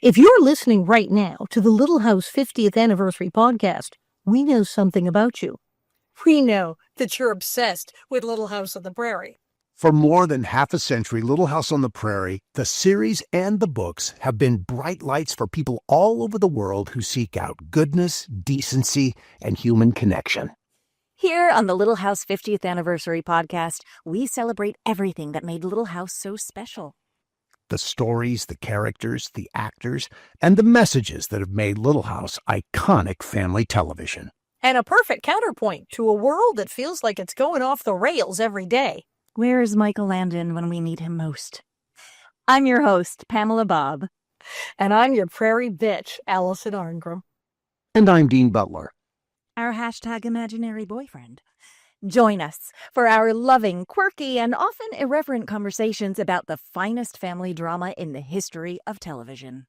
If you're listening right now to the Little House 50th Anniversary podcast, we know something about you. We know that you're obsessed with Little House on the Prairie. For more than half a century, Little House on the Prairie, the series and the books have been bright lights for people all over the world who seek out goodness, decency, and human connection. Here on the Little House 50th Anniversary podcast, we celebrate everything that made Little House so special. The stories, the characters, the actors, and the messages that have made Little House iconic family television. And a perfect counterpoint to a world that feels like it's going off the rails every day. Where is Michael Landon when we need him most? I'm your host, Pamela Bob. And I'm your prairie bitch, Allison Arngrim. And I'm Dean Butler. Our hashtag imaginary boyfriend. Join us for our loving, quirky, and often irreverent conversations about the finest family drama in the history of television.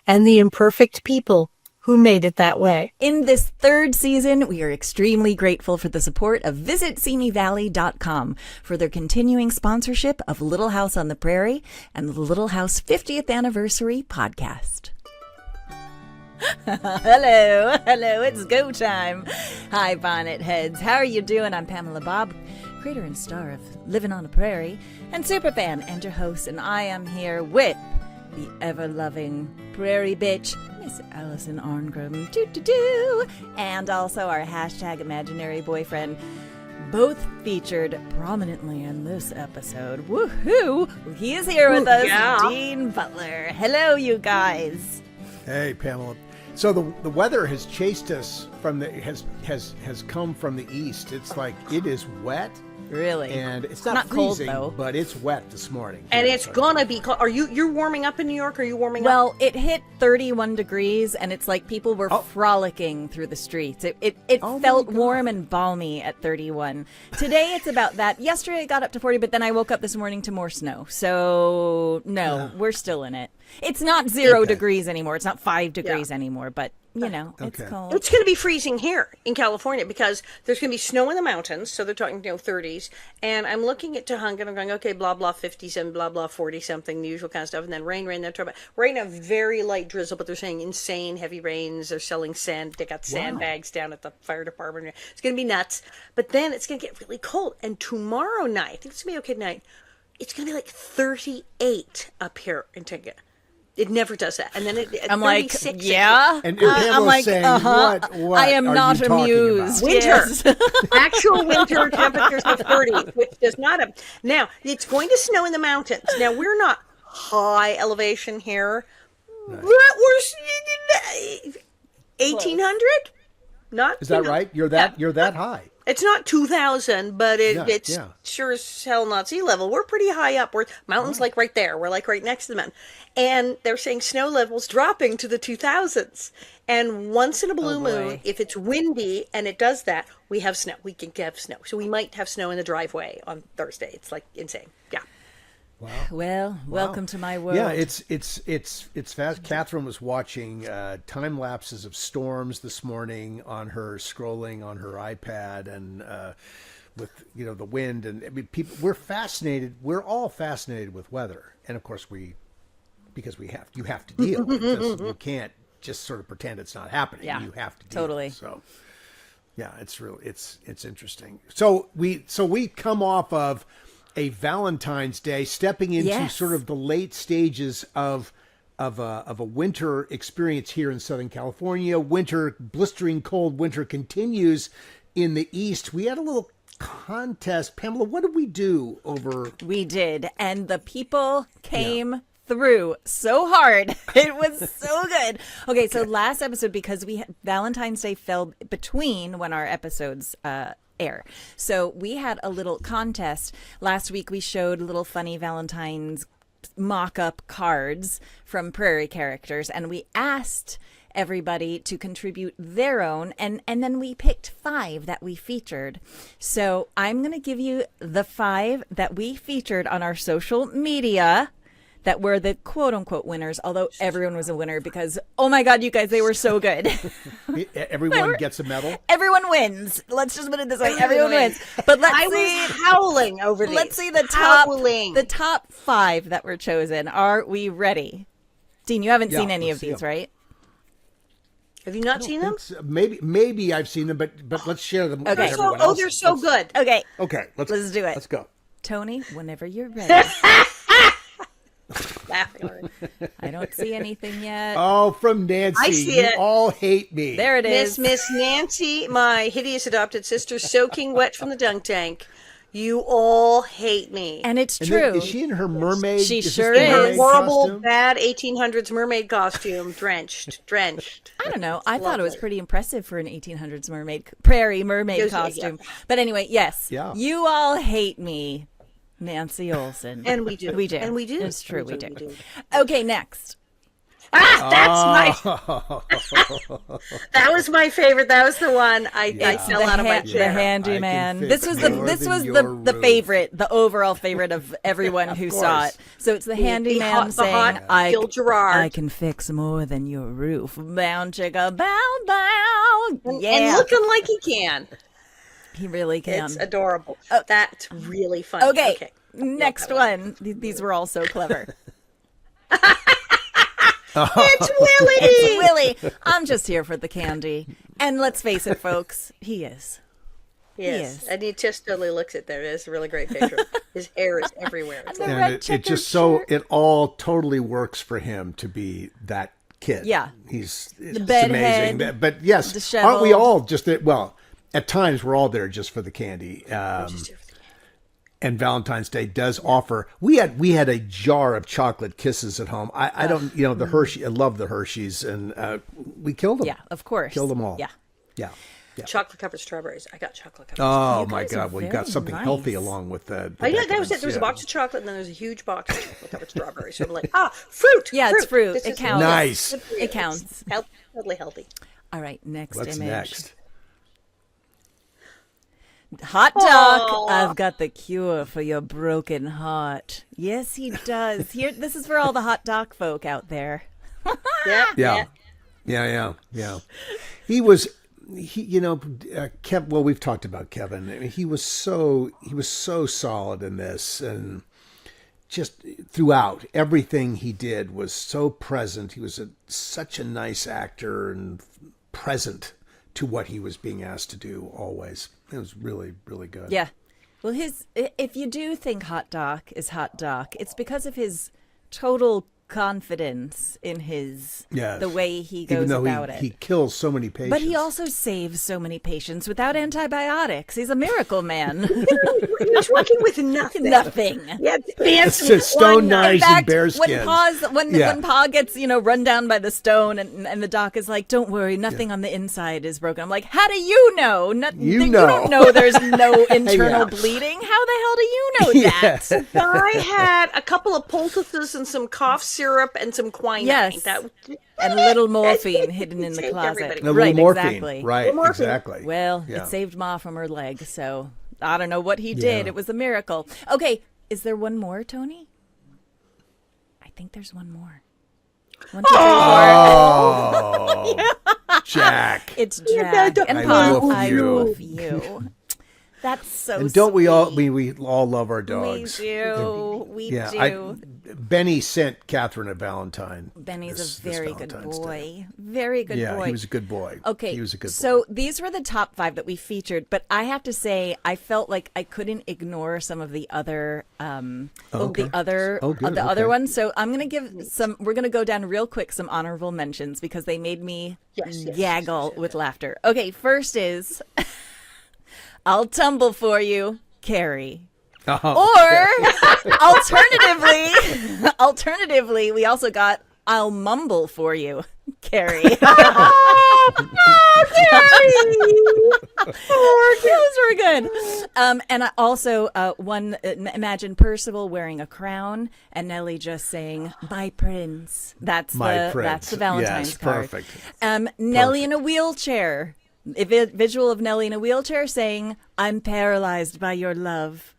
And the imperfect people who made it that way. In this third season, we are extremely grateful for the support of VisitSeeMeValley.com for their continuing sponsorship of Little House on the Prairie and the Little House 50th Anniversary podcast. Hello, it's go time. Hi, bonnet heads. How are you doing? I'm Pamela Bob, creator and star of Living on a Prairie, and superfan and your host, and I am here with the ever-loving prairie bitch, Miss Allison Arngrim, and also our hashtag imaginary boyfriend, both featured prominently in this episode. Woohoo! He is here with us, yeah. Dean Butler. Hello, you guys. Hey, Pamela. So the weather has chased us from has come from the east. It's like it is wet. Really? And it's not freezing, cold, though. But it's wet this morning. And it's gonna be cold. You're warming up in New York? Are you warming up? Well, it hit 31 degrees, and it's like people were frolicking through the streets. It felt warm and balmy at 31. Today, it's about that. Yesterday, it got up to 40, but then I woke up this morning to more snow. So, no, we're still in it. It's not 0 degrees anymore. It's not 5 degrees anymore, but... You know, it's cold. It's going to be freezing here in California because there's going to be snow in the mountains. So they're talking, 30s. And I'm looking at Tahunga and I'm going, okay, blah, blah, 50-something, blah, blah, 40-something, the usual kind of stuff. And then rain. They're talking about right now, very light drizzle, but they're saying insane heavy rains. They're selling sand. They got sandbags down at the fire department. It's going to be nuts. But then it's going to get really cold. And tomorrow night, I think it's going to be okay tonight, it's going to be like 38 up here in Tahunga. It never does that. And then I'm like, yeah. And I'm like, saying, what I am not amused. Winter. Yes. Actual winter temperatures of 30, which does not have. Now, it's going to snow in the mountains. Now, we're not high elevation here. Right. We're 1,800? Not. Is that right? You're that high. It's not 2,000, but it's sure as hell not sea level. We're pretty high up. We're mountains like right there. We're like right next to the mountain. And they're saying snow levels dropping to the 2,000s. And once in a blue moon, if it's windy and it does that, we have snow. We can have snow. So we might have snow in the driveway on Thursday. It's like insane. Yeah. Wow. Well, welcome to my world. Yeah, it's fast. Catherine was watching time lapses of storms this morning on her scrolling on her iPad, and with the wind, and I mean, we're fascinated. We're all fascinated with weather, and of course because you have to deal with it. You can't just sort of pretend it's not happening. Yeah, you have to deal totally. With it. So yeah, it's interesting. So we come off of a Valentine's Day, stepping into sort of the late stages of a winter experience here in Southern California. Blistering cold winter continues in the East. We had a little contest. Pamela, what did we do over? We did, and the people came through so hard. It was so good. Okay, so last episode, because Valentine's Day fell between when our episodes air. So we had a little contest. Last week we showed little funny Valentine's mock-up cards from Prairie characters, and we asked everybody to contribute their own, and then we picked 5 that we featured. So I'm going to give you the 5 that we featured on our social media that were the quote-unquote winners, although everyone was a winner because, oh my God, you guys, they were so good. Everyone gets a medal? Everyone wins. Let's just put it this way. Everyone wins. But I was howling over these. Let's see the top 5 that were chosen. Are we ready? Dean, you haven't Yeah, seen any let's of see these, 'em. right? Have you not seen them? So maybe I've seen them, but let's share them with Okay. everyone Oh, else. they're so good. Okay, Okay, let's do it. Let's go. Tony, whenever you're ready. Laughing already. I don't see anything yet. Oh, from Nancy. I see you it. all hate me. There it is. Miss Nancy, my hideous adopted sister, soaking wet from the dunk tank. You all hate me. And it's And true. then, is she in her mermaid? She this sure the is. Her mermaid horrible, costume? bad 1800s mermaid costume, drenched. I don't know. I thought it was Lovely. pretty impressive for an 1800s Prairie mermaid Yeah. costume. But anyway, yes. Yeah. You all hate me, Nancy Olson. And we do. We do. And we do. It's true. We We do. do. Okay, next. That's my. That was my favorite. That was the one I fell out of my The chair. handyman. I can This fix was the more this than was your the roof. favorite, the overall favorite of everyone who saw it. course. So it's the handyman hot- the saying, hot "I Gil Gerard." I can fix more than your roof." Bow chicka bow bow. Yeah, And looking like he can. he really can. It's adorable. That's really fun. Okay, next one. These were all so clever. It's Willie. It's Willie. I'm just here for the candy. And let's face it, folks, he is. Yes, is. and he just totally looks at there. It's a really great picture. His hair is everywhere. It's The like, red And it checkered just so shirt. it all totally works for him to be that kid. Yeah. It's bedhead, amazing. But yes, disheveled. aren't we all just well? At times we're all there just for the candy. And Valentine's Day does offer. We had a jar of chocolate kisses at home. I don't, the Hershey. I love the Hershey's, and we killed them. Yeah, of course. Killed them all. Yeah. Yeah. chocolate covered strawberries. I got chocolate covered. Oh You my guys are God! Well, you got very something nice. healthy along with the. Oh, yeah, that was it. decadence, There was a yeah. box of chocolate, and then there's a huge box of chocolate covered strawberries. So I'm like, fruit. Yeah, it's fruit. This It is counts. Nice. It counts. Totally healthy. All right, next What's image. next? Hot Doc, Aw. I've got the cure for your broken heart. Yes, he does. Here, this is for all the Hot Doc folk out there. Yeah. Yeah. He was, Kev. Well, we've talked about Kevin. I mean, he was so solid in this, and just throughout everything he did was so present. He was such a nice actor and present to what he was being asked to do. Always, it was really, really good. Yeah. Well, if you do think Hot Doc is Hot Doc, it's because of his total confidence in Yes. the way he Even goes though about he it. kills so many patients. But he also saves so many patients without antibiotics. He's a miracle man. He was working with nothing. Nothing. Yeah, It's just stone knives In fact, and bearskins. when Pa gets run down by the stone, and the doc is like, "Don't worry, nothing on the inside is broken." I'm like, "How do you know? You don't know there's no internal Yeah. bleeding. How the hell do you know that?" I had a couple of poultices and some cough syrup and some quinine. Yes. And a little morphine hidden in the Saved closet. everybody. A little Right, morphine. exactly. Right, morphine. exactly. Well, Yeah. it saved Ma from her leg, so I don't know what he did. Yeah. It was a miracle. Okay, is there one more, Tony? I think there's one more. 1, 2, 3, 4. Oh, Jack. It's Jack and I Pa. love I you. love you. That's so. And don't we all? sweet. We all love our dogs. We do. We Yeah, do. Benny sent Catherine a Valentine. Benny's this a very good Valentine's boy. Day. Very good Yeah, boy. he was a good boy. Okay, he was a good boy. so these were the top 5 that we featured, but I have to say I felt like I couldn't ignore some of the other, Okay. the other, Oh, good, the okay. other ones. So I'm gonna give some. We're gonna go down real quick some honorable mentions because they made me gaggle with laughter. Okay, first is I'll tumble for you, Carrie. Or alternatively, we also got I'll mumble for you, Carrie. Those were good. And I also imagine Percival wearing a crown and Nellie just saying "My Prince." That's My Prince. That's the Valentine's Yes, card. perfect. Nellie in a wheelchair. A visual of Nellie in a wheelchair saying, "I'm paralyzed by your love."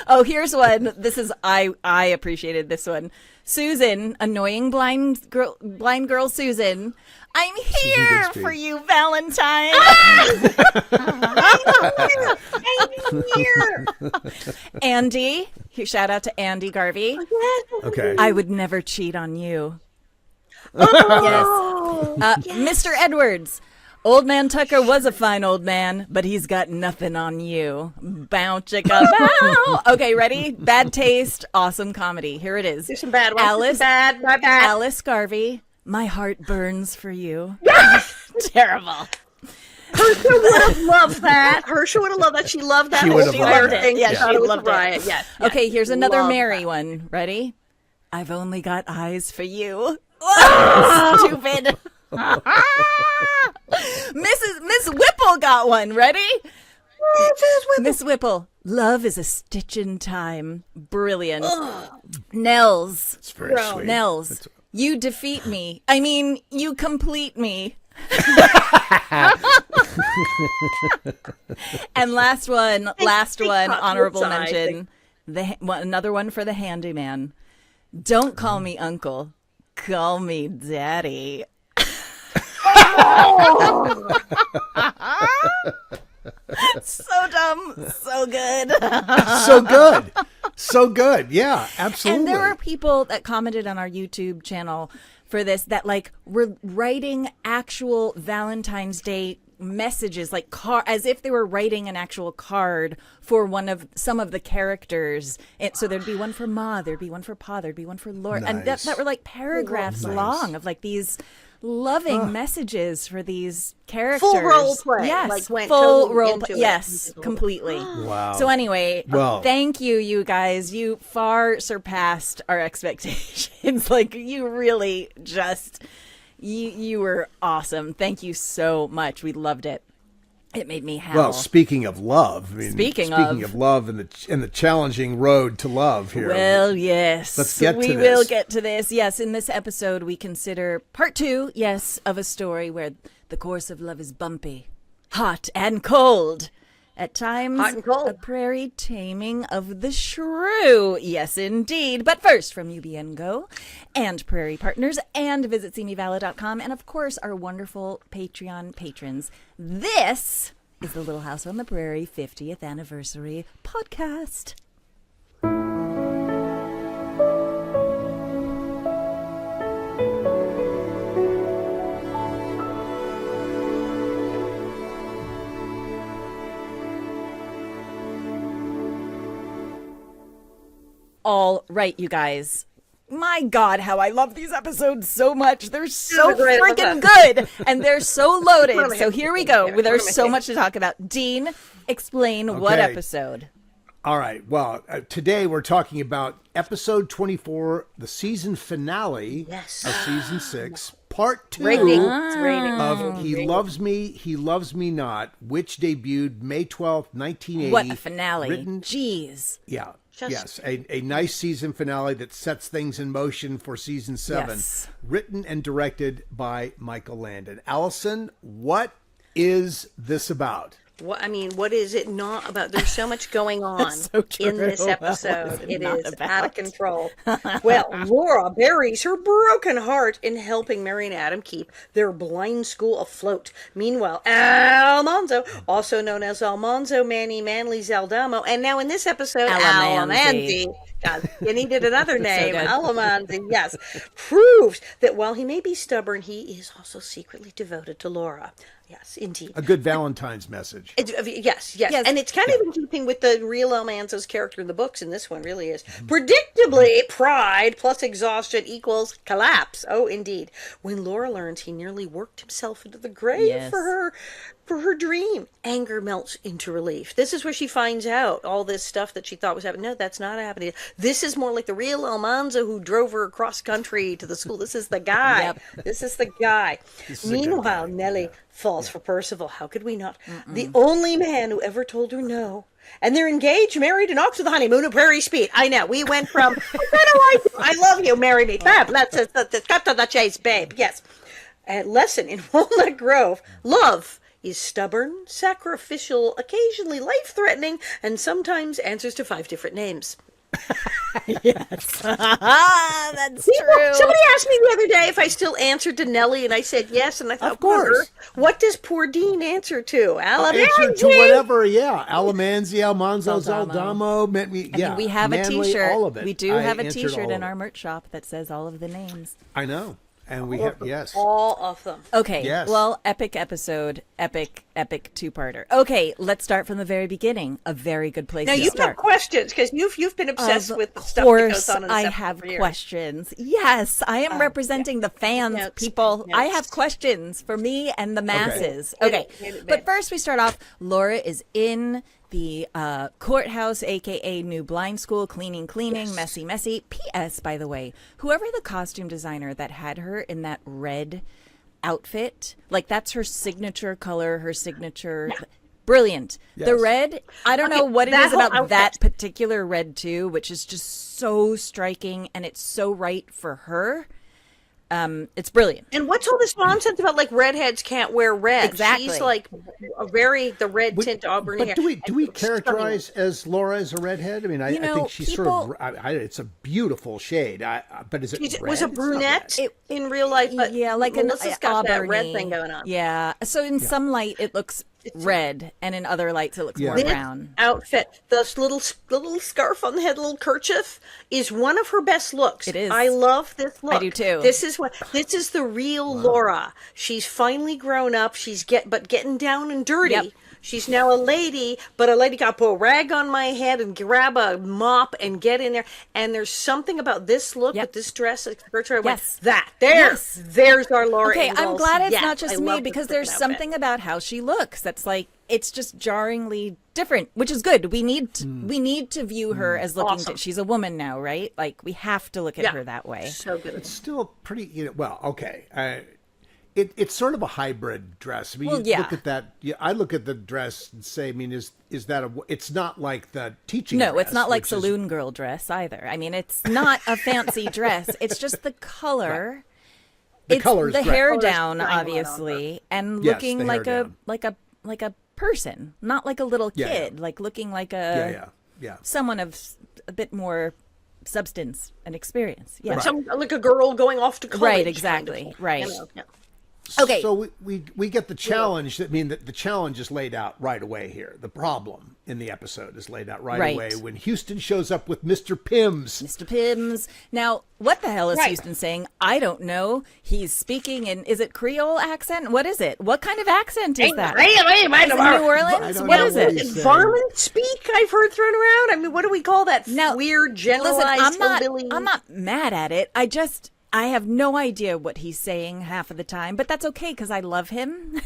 Oh, here's one. This is I appreciated this one. Susan, annoying blind girl Susan. I'm here for you, Valentine. I'm here. Andy, shout out to Andy Garvey. Okay. I would never cheat on you. Yes. Mr. Edwards. Old Man Tucker was a fine old man, but he's got nothing on you. Bow chicka bow. Okay, ready? Bad taste, awesome comedy. Here it is. There's some bad ones. My bad. Alice Garvey, my heart burns for you. Terrible. Herschel would have loved that. Herschel would have loved that. She loved that. She would have loved it. Yeah, she loved it. Yes. Yeah. Okay, here's another Love Mary that. one. Ready? I've only got eyes for you. Oh, stupid. Miss Whipple got one. Ready? Miss Whipple, love is a stitch in time. Brilliant. Nels. It's very sweet. Nels, you defeat me. I mean, you complete me. And last one, honorable mention. Another one for the handyman. Don't call me uncle. Call me daddy. So dumb, so good. So good. Yeah, absolutely. And there are people that commented on our YouTube channel for this that like were writing actual Valentine's Day messages, like as if they were writing an actual card for some of the characters. And so there'd be one for Ma, there'd be one for Pa, there'd be one for Laura, and that were like paragraphs long of like these loving messages for these characters. Full role play. Yes, like went full totally role into play. it. Yes, completely. Wow. So anyway, Well- thank you guys. You far surpassed our expectations. Like you really just, you were awesome. Thank you so much. We loved it. It made me howl. Well, speaking of love, Speaking of love and the challenging road to love here. Well, yes. Let's get to we this. will get to this. Yes, in this episode, we consider part 2, yes, of a story where the course of love is bumpy, hot and cold. At times, Hot and cold. a prairie taming of the shrew. Yes, indeed. But first, from UBN Go and Prairie Partners and visit seemevala.com and, of course, our wonderful Patreon patrons. This is the Little House on the Prairie 50th Anniversary Podcast. All right, you guys. My God, how I love these episodes so much. They're so They're great. freaking good. And they're so loaded. One of my So here we go. favorites. There's One of my so favorites. much to talk about. Dean, explain what Okay. episode. All right. Well, today we're talking about episode 24, the season finale Yes. of season 6, part 2 Rating. It's rating. of He Loves Me, He Loves Me Not, which debuted May 12th, 1980. What a finale. Written, Jeez. yeah. Just- Yes, a nice season finale that sets things in motion for season 7. Yes. Written and directed by Michael Landon. Allison, what is this about? What is it not about? There's so much going on So true. in this What episode. is it It not is about? out of control. Well, Laura buries her broken heart in helping Mary and Adam keep their blind school afloat. Meanwhile, Almanzo, also known as Almanzo Manny Manley Zaldamo, and now in this episode, Alamanzi. Alamanzi. God, you needed another name. good. Alamanzi, yes. Proves that while he may be stubborn, he is also secretly devoted to Laura. Yes, indeed. A good Valentine's message. Yes. Yes. And it's kind of in keeping with the real Almanzo's character in the books, and this one really is. Predictably, pride plus exhaustion equals collapse. Oh, indeed. When Laura learns he nearly worked himself into the grave Yes. for her dream, anger melts into relief. This is where she finds out all this stuff that she thought was happening. No, that's not happening. This is more like the real Almanzo who drove her across country to the school. This is the guy. Yep. This is the guy. is a good Meanwhile, guy. Nellie falls for Percival. How could we not? The only man who ever told her no. And they're engaged, married, and off to the honeymoon at Prairie Speed. I know. We went from, I kind of like you. I love you, marry me. Fab. Let's cut to the chase, babe. Yes. A lesson in Walnut Grove. Love is stubborn, sacrificial, occasionally life-threatening, and sometimes answers to 5 different names. Yes. That's true. Somebody asked me the other day if I still answered to Nellie, and I said yes. And I thought, Of course. what does poor Dean answer to? Answer to whatever, Alamanzi, Almanzo, Zaldamo. Zaldamo. We have Manly, a T-shirt. all of it. We do I have a answered T-shirt all in of our it. merch shop that says all of the names. I know. And we have, yes. All of them. Okay, Yes. well, epic episode, epic two-parter. Okay, let's start from the very beginning. A very good place Now to you start. have questions because you've been obsessed with the stuff that Of goes course, on in the I set have for years. questions. Yes, I am representing the fans, Notes, people. I notes. have questions for me and the masses. Okay, Hit it, but babe. first we start off. Laura is in the courthouse, aka new blind school, cleaning, messy. P.S. By the way, whoever the costume designer that had her in that red outfit, like that's her signature color, her signature. Brilliant. Yes. The red, I don't know what it that is whole about outfit. that particular red too, which is just so striking and it's so right for her. It's brilliant. And what's all this nonsense about like redheads can't wear red? Exactly. She's like the red tint auburn hair. But do we And characterize as Laura as a redhead? I mean, I think she's people- sort of. it's a beautiful shade. But is it? She red? was a It's not brunette red. in real life, but Yeah, like an Melissa's got that red auburny thing going on. Yeah. So in some light it looks red, and in other lights it looks more Yeah. brown. Outfit, this little scarf on the head, little kerchief, is one of her best looks. It is. I love this look. I do too. This is the real Laura. She's finally grown up. She's getting down and dirty. Yep. She's now a lady, but a lady got to put a rag on my head and grab a mop and get in there. And there's something about this look Yep. with this dress, I went, Yes. there's our Laura. Okay, I'm Ingalls. glad it's Yes, not just I me love this because freaking there's outfit. something about how she looks that's like it's just jarringly different, which is good. We need to view her as looking. Awesome. She's a woman now, right? Like we have to look at her that way. So good. It's still pretty. Well, okay. It's sort of a hybrid dress. I mean, Well, you yeah. look at that. I look at the dress and say, I mean, is that a? It's not like the teaching. No, dress, it's not like which is- saloon girl dress either. I mean, it's not a fancy dress. It's just the color. The It's color's the great. hair Color's down, fine on obviously, and Yes, looking the like hair a down. like a person, not like a little Yeah, kid. yeah. Like looking like a Yeah. someone of a bit more substance and experience. Yeah. Like a girl going off to college. Right, exactly, right. Yeah. Okay. So we get the challenge. I mean, the challenge is laid out right away here. The problem in the episode is laid out right away when Houston shows up with Mr. Pims. Mr. Pims. Now, what the hell is Right. Houston saying? I don't know. He's speaking in, is it Creole accent? What is it? What kind of accent is that? Is it New I Orleans? don't What know is what it? he's saying. Varmint speak I've heard thrown around. I mean, what do we call that Now, weird Listen, generalized hillbilly? I'm not mad at it. I have no idea what he's saying half of the time, but that's okay because I love him.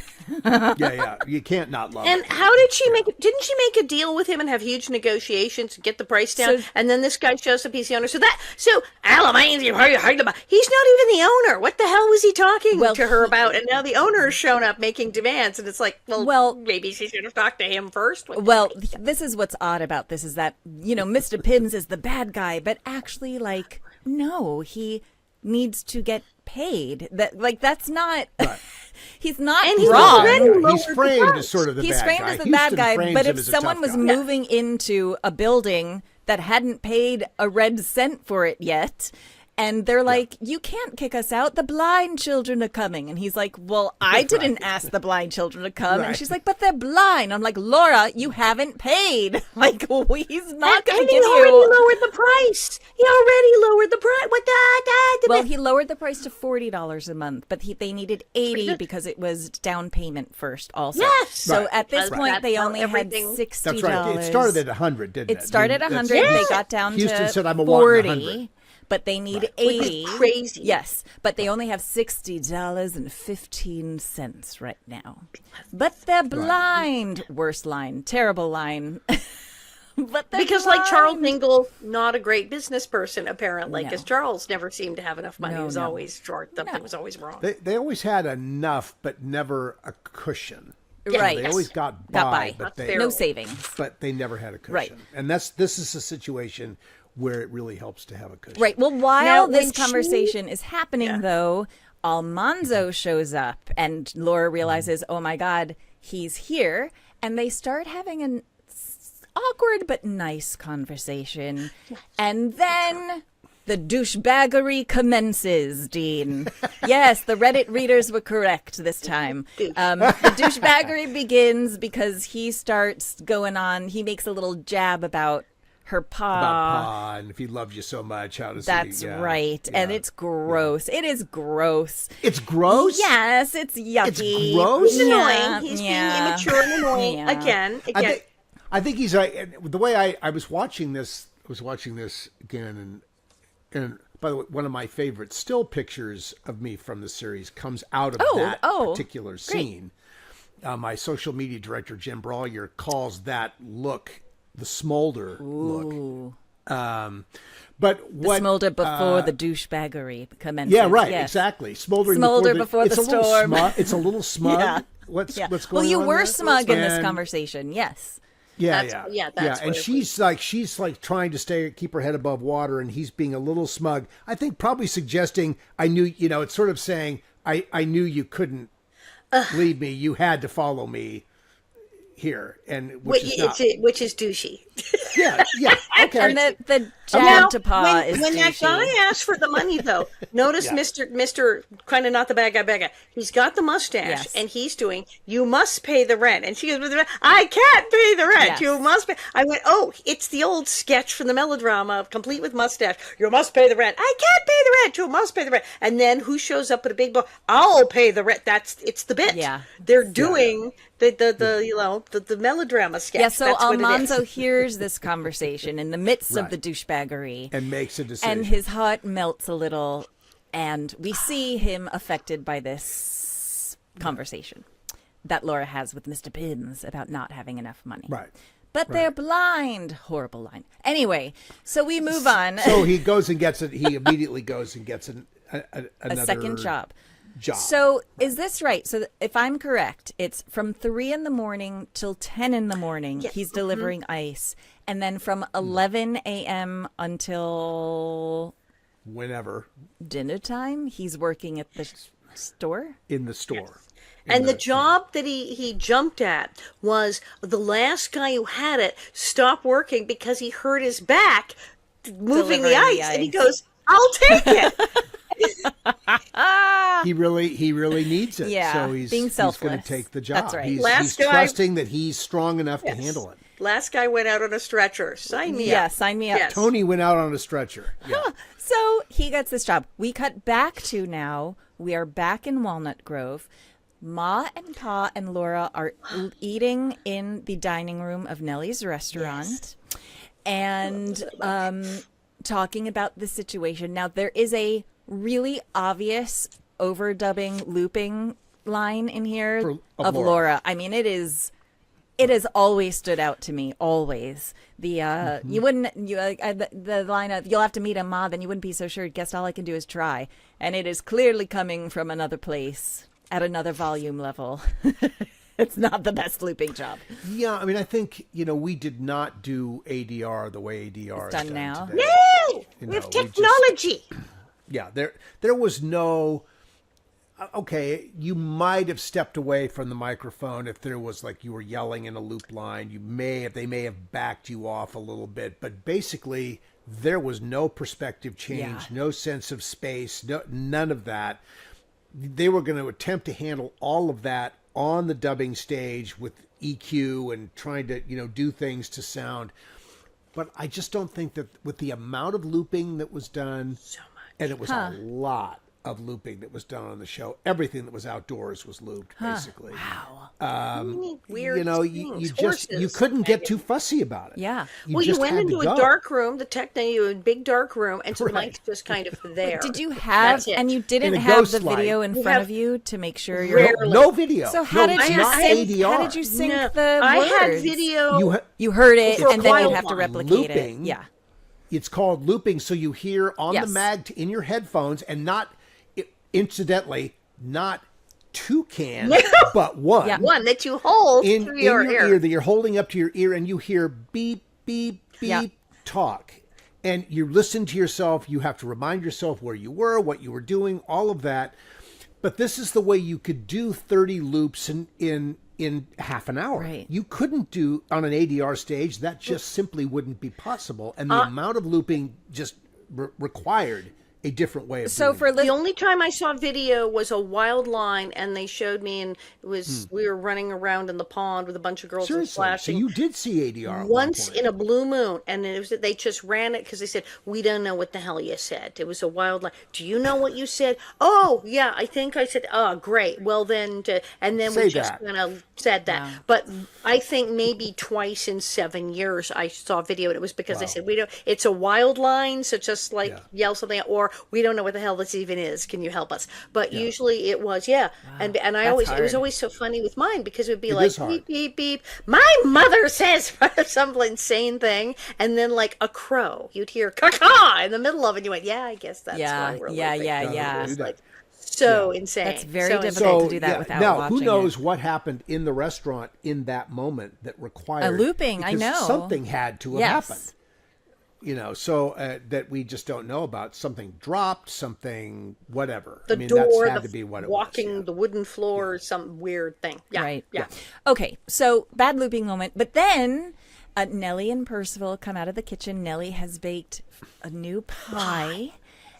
Yeah. You can't not love And it. how did she make it? Didn't she make a deal with him and have huge negotiations to get the price down? So- And then this guy shows up, he's the owner. So Almanzo, he's not even the owner. What the hell was he talking Well, to her about? And now the owner has shown up making demands, and it's like, well, maybe she should have talked to him first. Well, this is what's odd about this is that, Mr. Pims is the bad guy, but actually, like, no, he needs to get paid. That's not, he's not And he's wrong. already He's lowered the framed price. as sort of the He's bad framed guy. as the bad Houston guy, frames but him if as a someone tough was guy. moving into a building that hadn't paid a red cent for it yet, and they're like, you can't kick us out. The blind children are coming. And he's like, well, I didn't ask the blind children to come. And Right. she's like, but they're blind. I'm like, Laura, you haven't paid. Like, he's not going And to he give already you. lowered the price. He already lowered the price. What the? Well, he lowered the price to $40 a month, but they needed $80 because it was down payment first also. Yes. So Right. at this Right. point, That's they how only had everything- $60. That's right. It started at 100, didn't it? It started at 100. That's- They got down Houston to said, I'm a wanting 40, 100. but they need Which 80. is crazy. Yes, but they only have $60.15 right now. But they're blind. Worst line. Terrible line. But they're Because like Charles blind. Ingalls, not a great business person apparently, No. because Charles never seemed to have enough money. No, He was no. always short. Something was always wrong. They always had enough, but never a cushion. Right. They always got Got by, by. but Not they No savings. but they never had a cushion. Right. And this is a situation where it really helps to have a cushion. Right. Well, while Now, this when conversation is happening, though, Almanzo shows up, and Laura realizes, oh my God, he's here, and they start having an awkward but nice conversation. And then the douchebaggery commences, Dean. Yes, the Reddit readers were correct this time. The douchebaggery begins because he starts going on. He makes a little jab about her paw. About Pa, and if he loves you so much, how does That's he... right. Yeah, and it's gross. It is gross. It's gross? Yes, it's yucky. It's gross? He's annoying. He's being immature and annoying. Again. I think he's like, the way I was watching this, again, and by the way, one of my favorite still pictures of me from the series comes out of that particular scene. My social media director, Jim Brawlier, calls that look the smolder look. But what the smolder before the douchebaggery commences. Yeah, right, yes. exactly. Smoldering Smolder before the storm. It's a little smug. Yeah. What's going on? Well, you were there? smug in this conversation, yes. Yeah. And she's like trying to keep her head above water, and he's being a little smug. I think probably suggesting, I knew, it's sort of saying, I knew you couldn't leave me. You had to follow me here, and which is douchey. Yeah. Okay. And the jab to Pa is when that douchey. guy asked for the money, though, notice Mr. kind of not the bad guy. He's got the mustache, and he's doing, you must pay the rent. And she goes, I can't pay the rent. Yes. You must pay. I went, it's the old sketch from the melodrama of Complete with Mustache. You must pay the rent. I can't pay the rent. You must pay the rent. And then who shows up with a big bill? I'll pay the rent. It's the bit. Yeah. They're doing the melodrama sketch. Yeah, so That's what it Almanzo is. hears this conversation in the midst of the douchebaggery. And makes a decision. And his heart melts a little, and we see him affected by this conversation that Laura has with Mr. Pins about not having enough money. Right. But they're blind. Horrible line. Anyway, so we move on. So he goes and gets it. He immediately goes and gets another a second job. job. So is this right? So if I'm correct, it's from 3 a.m. till 10 a.m. He's delivering ice. And then from 11 a.m. until whenever dinner time, he's working at the store? In the store. And the job that he jumped at was the last guy who had it stopped working because he hurt his back moving the ice. And he goes, I'll take it. He really needs it. Yeah, so he's being selfless. going to take the job. That's right. He's trusting that he's strong enough to handle it. Last guy went out on a stretcher. Sign me up. Yeah, sign me up. Yes. Tony went out on a stretcher. Yeah. So he gets this job. We cut back to now. We are back in Walnut Grove. Ma and Pa and Laura are eating in the dining room of Nellie's restaurant and talking about the situation. Now, there is a really obvious overdubbing, looping line in here of Laura. I mean, it has always stood out to me. Always the the line of "You'll have to meet him, Ma, then you wouldn't be so sure." Guess all I can do is try, and it is clearly coming from another place at another volume level. It's not the best looping job. Yeah, I mean, I think we did not do ADR the way ADR is done now. today. No, we have technology. There was no. Okay, you might have stepped away from the microphone if there was you were yelling in a loop line. They may have backed you off a little bit, but basically there was no perspective change, no sense of space, none of that. They were going to attempt to handle all of that on the dubbing stage with EQ and trying to do things to sound. But I just don't think that with the amount of looping that was done, So much. and it was a lot of looping that was done on the show. Everything that was outdoors was looped, basically. Wow. Weird you couldn't get too fussy about it. Yeah. You went into a dark room, a big dark room, and so the mic's just kind of there. Did you have, and you didn't In a have the ghost video light. in front of you to make sure you're... No video. So how did it's you not sync? ADR. How did you sync the words? I had video. You heard it, For and then you'd a have to while. replicate Looping. it. Yeah. It's called looping, so you hear on the mag in your headphones, and not, incidentally, not two cans, but one. Yeah. One that you hold in through your your ear that you're holding up to your ear, and you hear beep, beep, beep, talk. And you listen to yourself. You have to remind yourself where you were, what you were doing, all of that. But this is the way you could do 30 loops in half an hour. Right. You couldn't do on an ADR stage. That just simply wouldn't be possible. And the amount of looping just required a different way of So doing for it. The only time I saw video was a wild line, and they showed me, and it was we were running around in the pond with a bunch of girls and Seriously. So splashing. you did see ADR at Once one point. in a blue moon, and it was they just ran it because they said we don't know what the hell you said. It was a wild line. Do you know what you said? Oh yeah, I think I said. Oh great. Well then, and then Say we just that. kind of said that. But I think maybe twice in 7 years I saw video, and it was because they said we don't. It's a wild line, so just like yell something, or we don't know what the hell this even is. Can you help us? But usually it was and I always it was hard. always so funny with mine because it would be It like is hard. beep beep beep. My mother says some insane thing, and then like a crow, you'd hear caw in the middle of it. And you went, yeah, I guess that's Yeah, why we're yeah, looping. yeah, It yeah. was Do that. like so insane. That's very so difficult insane. to do that without now, watching who knows it. what happened in the restaurant in that moment that required A looping, I because know. something had to have Yes. happened. So that we just don't know about. Something dropped, something whatever. The I mean, door, that's had the to be what it walking was. the wooden floor, some weird thing. Yeah, Right. yeah. Okay, so bad looping moment. But then Nellie and Percival come out of the kitchen. Nellie has baked a new pie.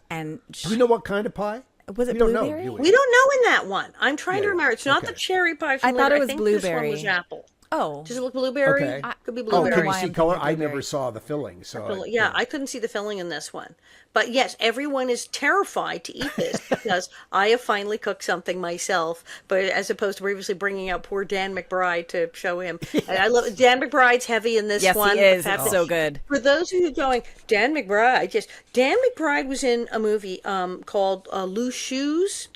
And Do we know what kind of pie? Was it we don't know, blueberry? do We don't know in that one. I'm trying to Yeah, remember. It's not okay. the cherry pie. From I thought later. it was I think This one blueberry. was apple. Oh. Does it look blueberry? Okay. Could be Oh, blueberry. can you why see I'm color? thinking I blueberry. never saw the filling, so Yeah, I couldn't see the filling in this one. But yes, everyone is terrified to eat this because I have finally cooked something myself, but as opposed to previously bringing out poor Dan McBride to show him. And I love Dan McBride's heavy in this Yes, one. he is. The fact It's that- so good. For those of you going, Dan McBride was in a movie called Loose Shoes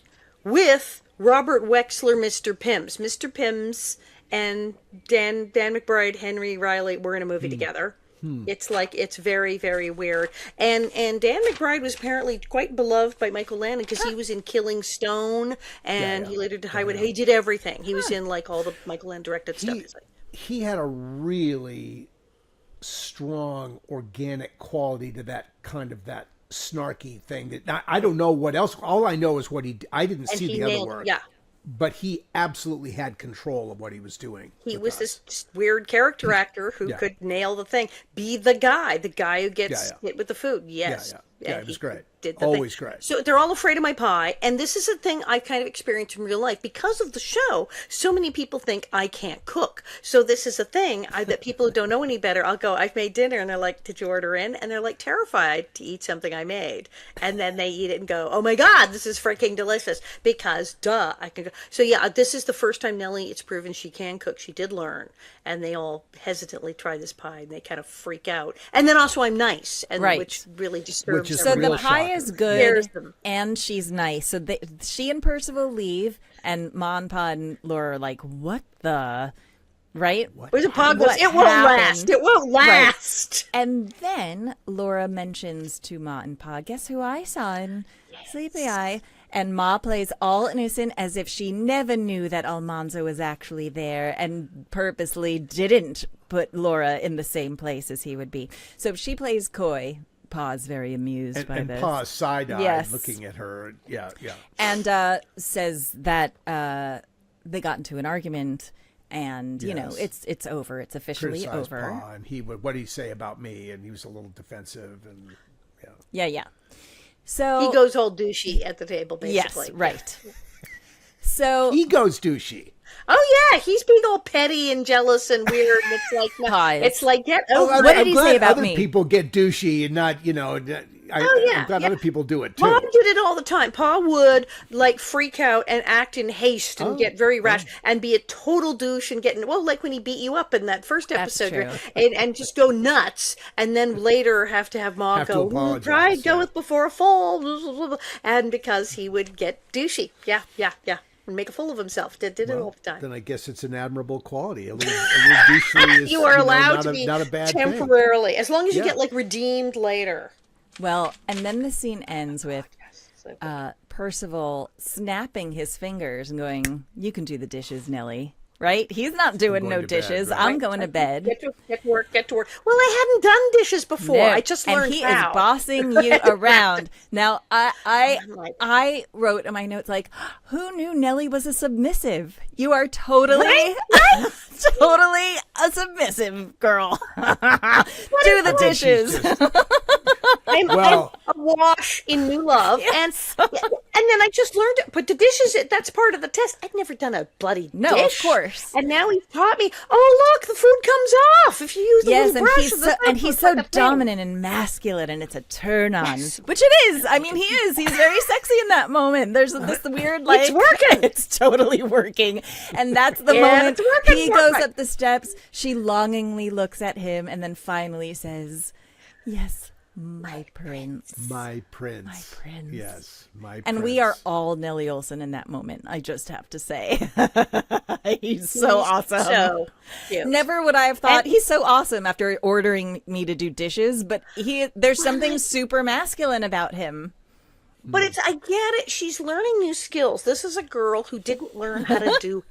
with Robert Wexler, Mr. Pims. Mr. Pims and Dan McBride, Henry Riley were in a movie together. It's very, very weird. And Dan McBride was apparently quite beloved by Michael Landon because he was in Killing Stone, and he later did Highway. He did everything. He was in like all the Michael Landon directed stuff. he had a really strong organic quality to that snarky thing that I don't know what else. All I know is what I didn't And see he the other nailed- work. yeah. But he absolutely had control of what he was doing. He with was us. this weird character actor who Yeah. could nail the thing, be the guy who gets Yeah. hit with the food. Yes. Yeah. And Yeah, it was he great. Did the Always thing. great. So they're all afraid of my pie, and this is a thing I kind of experienced in real life because of the show. So many people think I can't cook. So this is a thing that people who don't know any better. I'll go, I've made dinner, and they're like, "Did you order in?" And they're like terrified to eat something I made, and then they eat it and go, "Oh my God, this is freaking delicious!" Because duh, I can go. So yeah, this is the first time Nellie. It's proven she can cook. She did learn, and they all hesitantly try this pie, and they kind of freak out. And then also I'm nice, and Right. which really disturbs Which is So them. the real pie shocker. is good, Scares them. and she's nice. So she and Percival leave, and Ma and Pa and Laura are like, "What the?" Right? Where's the pog goes, What it won't happened? last. It won't last. And then Laura mentions to Ma and Pa, "Guess who I saw in Sleepy Eye?" And Ma plays all innocent as if she never knew that Almanzo was actually there and purposely didn't put Laura in the same place as he would be. So she plays coy. Pa's very amused by and this. Pa's side-eyed Yes. looking at her. Yeah. And says that they got into an argument, and you know Yes. it's over. It's officially Criticized over. Pa, and what did he say about me? And he was a little defensive, and Yeah. So He goes all douchey at the table, basically. yes, right. So he goes douchey. Oh yeah, he's being all petty and jealous and weird. And it's like, no, Pies. it's like get over. What it. did he glad say about other me? people get douchey and not, I'm glad other people do it too. Pa did it all the time. Pa would like freak out and act in haste and get very rash and be a total douche and get like when he beat you up in that first That's episode, true. and just go nuts, and then later have to have Ma Have to go, apologize, pride yeah. goeth before a fall, and because he would get douchey, yeah, and make a fool of himself. Did it all the time. Then I guess it's an admirable quality. A little douchey is You are allowed not to a, be not a bad thing. temporarily, as long as you Yeah. get like redeemed later. well, and then the scene ends with Percival snapping his fingers and going, "You can do the dishes, Nellie." right? He's not doing no going to bed, dishes. right. I'm going to bed. Get to work. Well, I hadn't done dishes before. No. I just learned and he how. is bossing you around. Now, like- I wrote in my notes like, who knew Nellie was a submissive? You are totally, totally a submissive girl. Do the dishes. I'm awash in new love, Yes. and then I just learned it. But the dishes, that's part of the test. I'd never done a bloody No, dish. of course. And now he's taught me. Oh, look, the food comes off if you use the Yes, little and brush. he's or the so, thing. and he's It's so like a thing. dominant and masculine, and it's a turn on, which it is. I mean, he is. He's very sexy in that moment. There's this weird like It's working. It's totally working, and that's the Yeah, moment it's working he for goes me. up the steps. She longingly looks at him, and then finally says, "Yes, my prince." My prince. My prince. Yes, my prince. And we are all Nellie Olson in that moment. I just have to say, he's so awesome. So cute. Never would I have thought And- he's so awesome after ordering me to do dishes, but there's something super masculine about him. But I get it. She's learning new skills. This is a girl who didn't learn how to do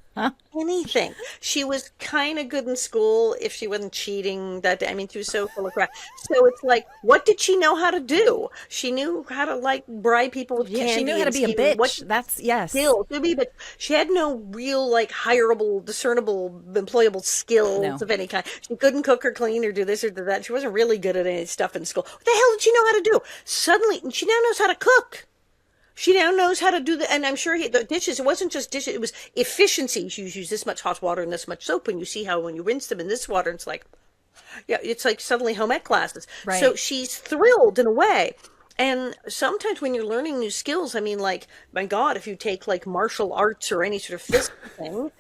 anything. She was kind of good in school if she wasn't cheating that day. I mean, she was so full of crap. So it's like, what did she know how to do? She knew how to like bribe people with candy. She knew how to and be a scheme. bitch. What That's yes. skill to be, but she had no real like hireable, discernible, employable skills No. of any kind. She couldn't cook or clean or do this or do that. She wasn't really good at any stuff in school. What the hell did she know how to do? Suddenly, she now knows how to cook. She now knows how to do and I'm sure the dishes, it wasn't just dishes, it was efficiency. You use this much hot water and this much soap, and you see how when you rinse them in this water, it's like, yeah, it's like suddenly home ec classes. Right. So she's thrilled in a way. And sometimes when you're learning new skills, I mean, like, my God, if you take like martial arts or any sort of physical thing,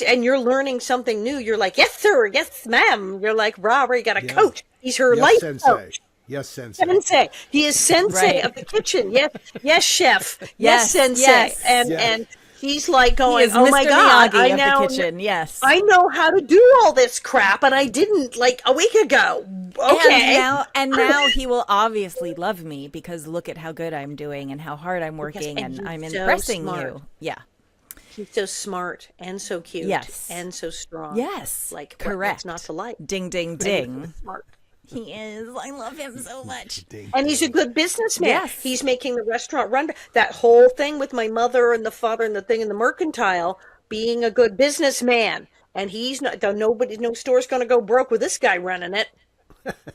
and you're learning something new, you're like, yes, sir, yes, ma'am. You're like, rah, you got a coach. He's her Yes, life sensei. coach. Yes, sensei. Sensei. He is sensei Right. of the kitchen. Yes, yes, chef. Yes, Yes, sensei. yes. And Yes. and he's like He going, is oh Mr. my God, Miyagi I of now the kitchen. Yes. I know how to do all this crap, and I didn't like a week ago. Okay. And now he will obviously love me because look at how good I'm doing and how hard I'm working and and I'm he's so impressing smart. you. Yeah. He's so smart and so cute. Yes. And so strong. Yes. Like correct. what's not to like. Ding ding ding. Smart. He is. I love him so much. And he's a good businessman. Yes. He's making the restaurant run. That whole thing with my mother and the father and the thing in the mercantile, being a good businessman. And he's not, no store's going to go broke with this guy running it.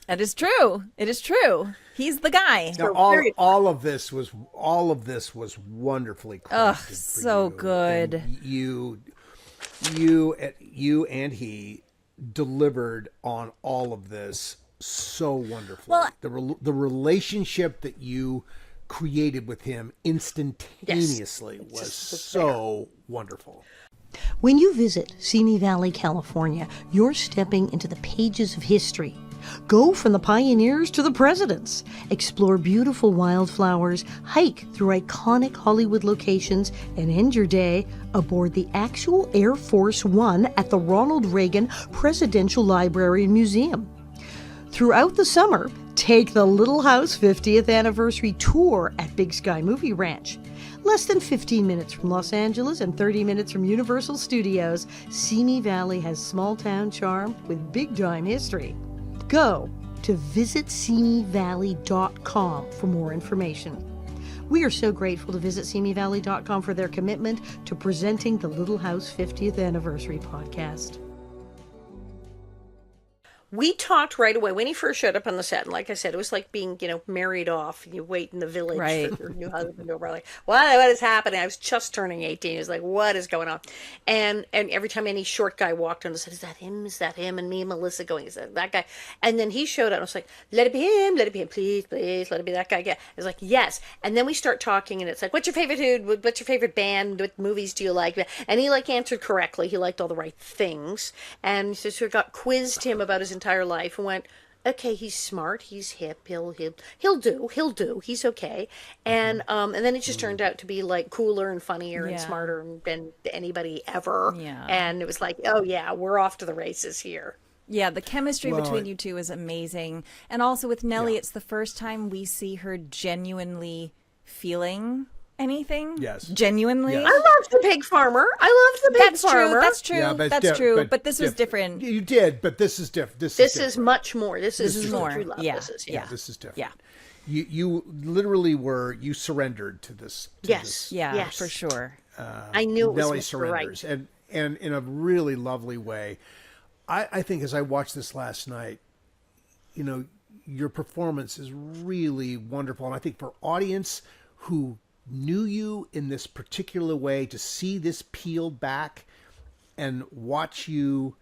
That is true. It is true. He's the guy. Now, all of this was wonderfully crafted. Ugh, for so you. good. And you and he delivered on all of this so wonderfully. Well- The relationship that you created with him instantaneously was so wonderful. When you visit Simi Valley, California, you're stepping into the pages of history. Go from the pioneers to the presidents. Explore beautiful wildflowers, hike through iconic Hollywood locations, and end your day aboard the actual Air Force One at the Ronald Reagan Presidential Library and Museum. Throughout the summer, take the Little House 50th Anniversary Tour at Big Sky Movie Ranch. Less than 15 minutes from Los Angeles and 30 minutes from Universal Studios, Simi Valley has small-town charm with big-time history. Go to visitsimivalley.com for more information. We are so grateful to visitsimivalley.com for their commitment to presenting the Little House 50th Anniversary podcast. We talked right away when he first showed up on the set, and like I said, it was like being, married off. You wait in the village Right. for your new husband over. Like, what is happening? I was just turning 18. He was like, what is going on? And every time any short guy walked on, I said, is that him? Is that him? And me and Melissa going, is that guy? And then he showed up. And I was like, let it be him. Let it be him. Please, please, let it be that guy. Yeah. I was like, yes. And then we start talking, and it's like, what's your favorite food? What's your favorite band? What movies do you like? And he answered correctly. He liked all the right things. And so we quizzed him about his entire life and went, okay, he's smart, he's hip, he'll do, he's okay. And then it just turned out to be like cooler and funnier and Yeah. smarter than anybody ever. Yeah. And it was like, oh yeah, we're off to the races here. Yeah, the chemistry Well, between you two is amazing. And also with Nellie, it's the first time we see her genuinely feeling anything. Yes. Genuinely. Yes. I loved the pig farmer. I loved the pig farmer. That's true. Yeah, but That's it's true. But this was different. You did, but this is different. This different. is much more. This is more. true love. Yeah. This is, Yeah. This is different. Yeah. You literally you surrendered to this. Yes. Yeah, Yes. for sure. I knew it was Nellie Mr. Right. surrenders, and in a really lovely way. I think as I watched this last night, your performance is really wonderful, and I think for audience who knew you in this particular way, to see this peeled back and watch you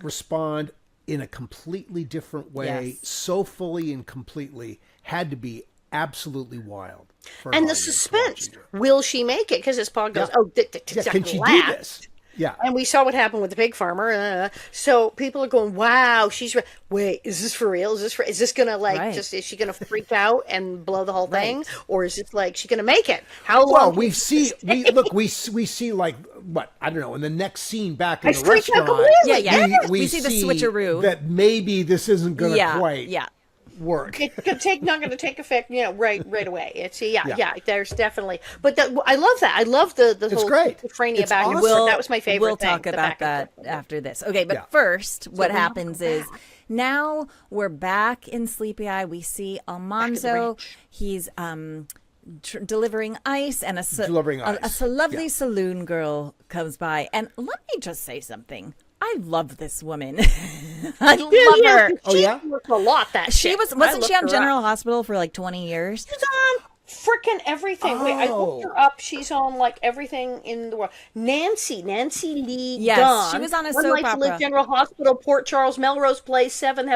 respond in a completely different way, so fully and completely, had to be absolutely wild. And the suspense. Will she make it? Because as Paul goes, can she do this? Yeah. And we saw what happened with the pig farmer. So people are going, wow, wait, is this for real? Is this going to is she going to freak out and blow the whole thing? Or is it like, she going to make it? How long? Well, we see like, what, I don't know, in the next scene back in the restaurant. We see the switcheroo. That maybe this isn't going to quite work. It's not going to take effect, right away. It's there's definitely, but I love that. I love the whole schizophrenia back and forth. That was my favorite. We'll talk about that after this. Okay, but first, what happens is now we're back in Sleepy Eye. We see Almanzo. He's delivering ice, and a lovely saloon girl comes by. And let me just say something. I love this woman. I love her. Oh yeah, she worked a lot. Wasn't she on General Hospital for like 20 years? She's on freaking everything. Wait, I looked her up. She's on like everything in the world. Nancy Lee Dunn. She was on a One soap Life to opera. Live, General Hospital, Port Charles, Melrose Place, Seven.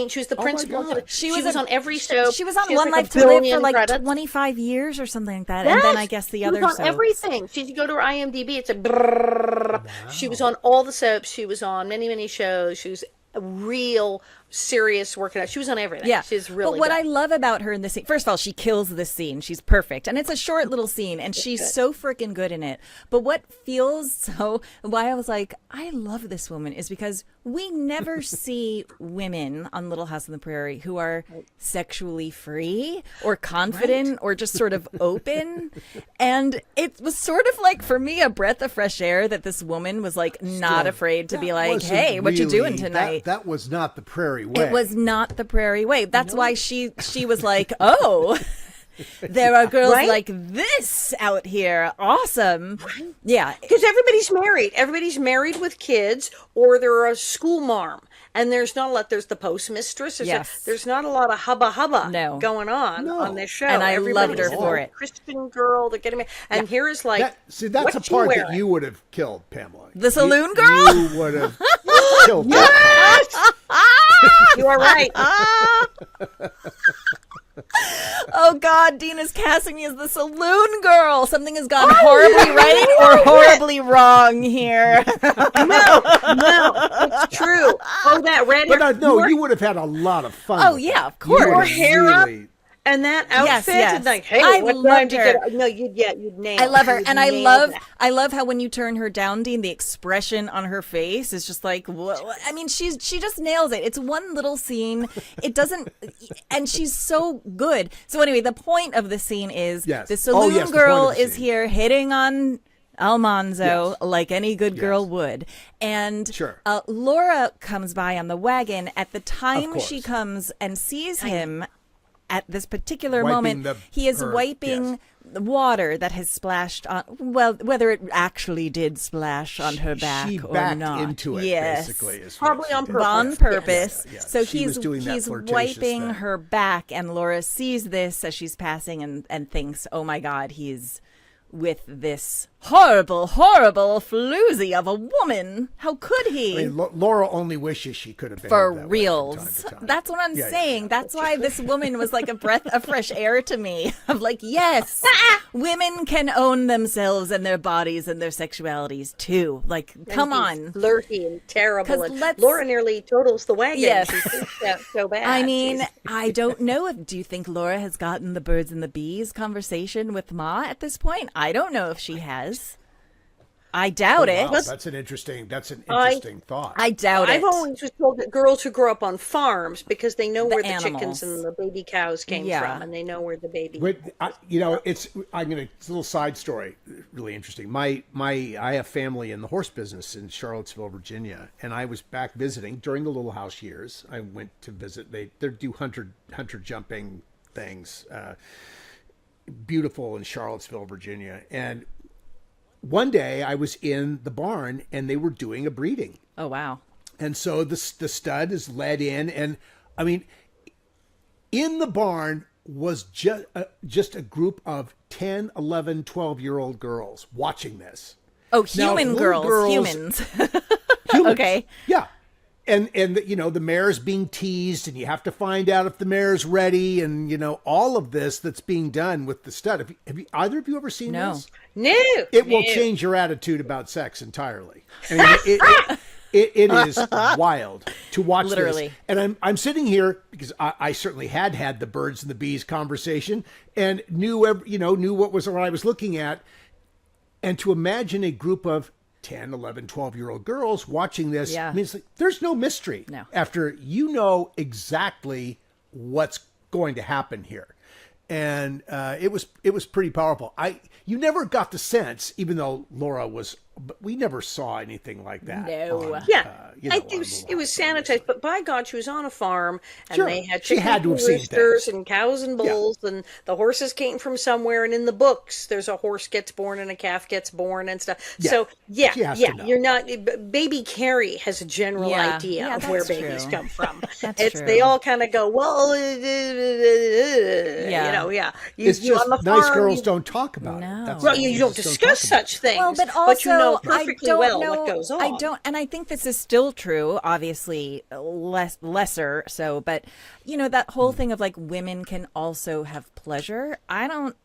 She was the principal. She was on every soap. She was on One Life to Live for like 25 years or something like that. Yes. And then I guess the other soaps. She was on everything. She could go to her IMDb. It's a brrrr. Wow. She was on all the soaps. She was on many shows. She was a real serious working out. She was on everything. Yeah. She's really But what I love about her in this scene, first of all, she kills this scene. She's perfect. And it's a short little scene, and she's so freaking good in it. But what feels why I was like, I love this woman is because we never see women on Little House on the Prairie who are sexually free or confident or just sort of open. And it was sort of like, for me, a breath of fresh air that this woman was like not afraid to be like, hey, what you doing tonight? That was not the Prairie way. It was not the Prairie way. That's why she was like, oh, there are girls like this out here. Awesome. Right. Yeah. Because everybody's married. Everybody's married with kids, or they're a school marm. And there's not a lot. There's the postmistress. There's not a lot of hubba going on this show. And I loved her for it. Christian girl. They're getting married. And here is like, that's a part that you would have killed, Pamela. The saloon girl? You would have killed her. You are right. Oh God, Dina's casting me as the saloon girl. Something has gone horribly right or horribly wrong here. No, it's true. Oh, that red hair. But you would have had a lot of fun. Oh yeah, of course. Your hair up and that outfit. Yes. And like, hey, I what loved time to her. get? No, you'd nail. I love her, You'd and nail that. I love how when you turn her down, Dean, the expression on her face is just like, whoa. I mean, she just nails it. It's one little scene. It doesn't, and she's so good. So anyway, the point of the scene is the saloon girl is here hitting on Almanzo like any good girl would. And Laura comes by on the wagon. At the time she comes and sees him at this particular moment, he is wiping the water that has splashed on, well, whether it actually did splash on her back she or backed not. into it, basically. Probably on purpose. On purpose. Yes. So He's wiping her back, and Laura sees this as she's passing and thinks, oh my God, he's with this horrible floozy of a woman. How could he? I mean, Laura only wishes she could have been for that reals. That's what I'm saying. That's why this woman was like a breath of fresh air to me. Of like, yes, women can own themselves and their bodies and their sexualities too. Like, come on, flirty and terrible. And Laura nearly totals the wagon. Yes, she's so bad. I mean, I don't know do you think Laura has gotten the birds and the bees conversation with Ma at this point? I don't know if she has. I doubt Wow, it. that's an interesting thought. I doubt it. I've always was told that girls who grow up on farms because they know where the animals. chickens and the baby cows came from, and they know where the baby. It's a little side story, really interesting. I have family in the horse business in Charlottesville, Virginia, and I was back visiting during the Little House years. I went to visit. They do hunter jumping things, beautiful in Charlottesville, Virginia, and one day I was in the barn and they were doing a breeding. Oh, wow. And so the stud is led in, and I mean, in the barn was just a group of 10, 11, 12-year-old girls watching this. Oh, human girls, humans. Okay. Yeah. And the mare's being teased, and you have to find out if the mare's ready, and all of this that's being done with the stud. Have you either of you ever seen this? No. It will change your attitude about sex entirely. I mean, it is wild to watch Literally. this. And I'm sitting here because I certainly had the birds and the bees conversation and knew what I was looking at, and to imagine a group of 10, 11, 12-year-old girls watching this. Yeah. I mean, it's like, there's no mystery. No. After you know exactly what's going to happen here. And it was pretty powerful. You never got the sense, even though Laura was, but we never saw anything like that. No. It was sanitized, but by God, she was on a farm, and Sure. they had She chickens had to and have seen roosters things. and cows and bulls, and the horses came from somewhere. And in the books, there's a horse gets born and a calf gets born and stuff. Yeah. So She has to know. you're not. Baby Carrie has a general Yeah. idea Yeah, of where that's babies true. come from. That's true. They all kind of go, well, It's just on the nice farm, girls don't talk about No. it. That's Well, all. you They don't just discuss talk about such things. Well, but also, you know perfectly I don't well know, what goes on. I don't, and I think this is still true. Obviously, lesser so, but that whole thing of like women can also have pleasure. I don't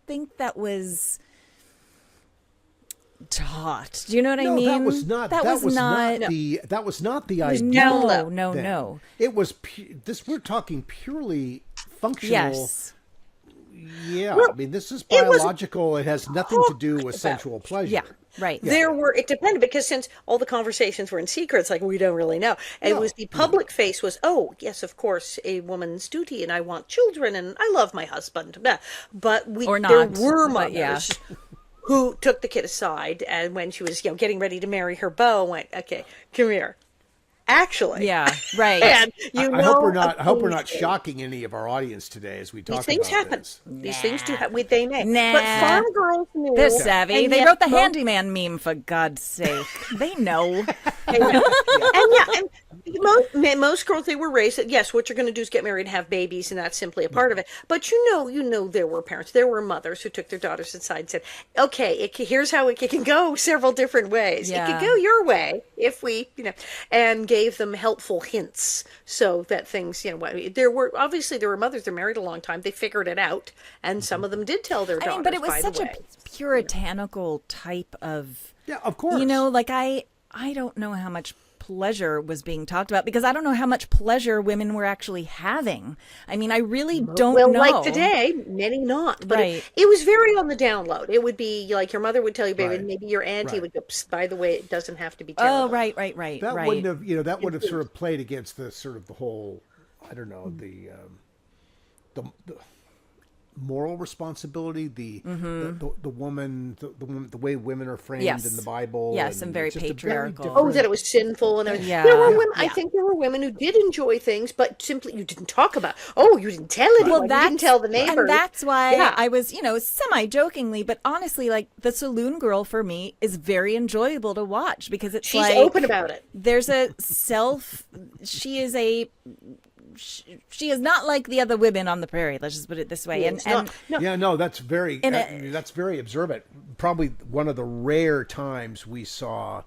think that was taught. Do you know what I No, mean? that was not. That was not the idea. No. It was we're talking purely functional. Yes. Yeah, Well, I mean, this is it was biological. It has nothing to do with sensual pleasure. Yeah. Right. It depended, because since all the conversations were in secret, it's like we don't really know. And it was the public face was, oh, yes, of course, a woman's duty, and I want children, and I love my husband. But Or there not, were but mothers who took the kid aside, and when she was getting ready to marry her beau, went, okay, come here. Actually. Yeah. Right. And I hope we're not shocking any of our audience today as we talk These things about happen. this. These things do happen. They may. Nah. But farm girls knew. They're savvy. And They yet wrote the most- handyman meme, for God's sake. They know. And most girls, they were raised that yes, what you're going to do is get married and have babies, and that's simply a part of it. But there were parents, there were mothers who took their daughters aside and said, okay, here's how it can go several different ways. It Yeah. could go your way if we, and gave them helpful hints so that things, there were mothers, they're married a long time, they figured it out, and some of them did tell their daughters. But it was by such the a way. puritanical type of. Yeah, of course. Like I don't know how much pleasure was being talked about, because I don't know how much pleasure women were actually having. I mean, I really don't know. Well, like today, many not. But Right. it was very on the download. It would be like your mother would tell you, baby, Right. and maybe your auntie Right. would go, "Psst, by the way, it doesn't have to be terrible." Oh, right. That wouldn't have, that would have sort of played against the sort of the whole, I don't know, the moral responsibility, the woman, the way women are framed Yes. in the Bible. Yes, and very it's just a patriarchal. Oh, that it was sinful and everything. Yeah. There were women. Yeah. I think there were women who did enjoy things, but simply you didn't talk about. Oh, you didn't tell anyone. You didn't tell the neighbors. And that's why Yeah. I was, semi-jokingly, but honestly, like the saloon girl for me is very enjoyable to watch, because it's She's like open about it. there's she is not like the other women on the prairie. Let's just put it this way. It's not. No. Yeah, no, that's very that's very observant. Probably one of the rare times we saw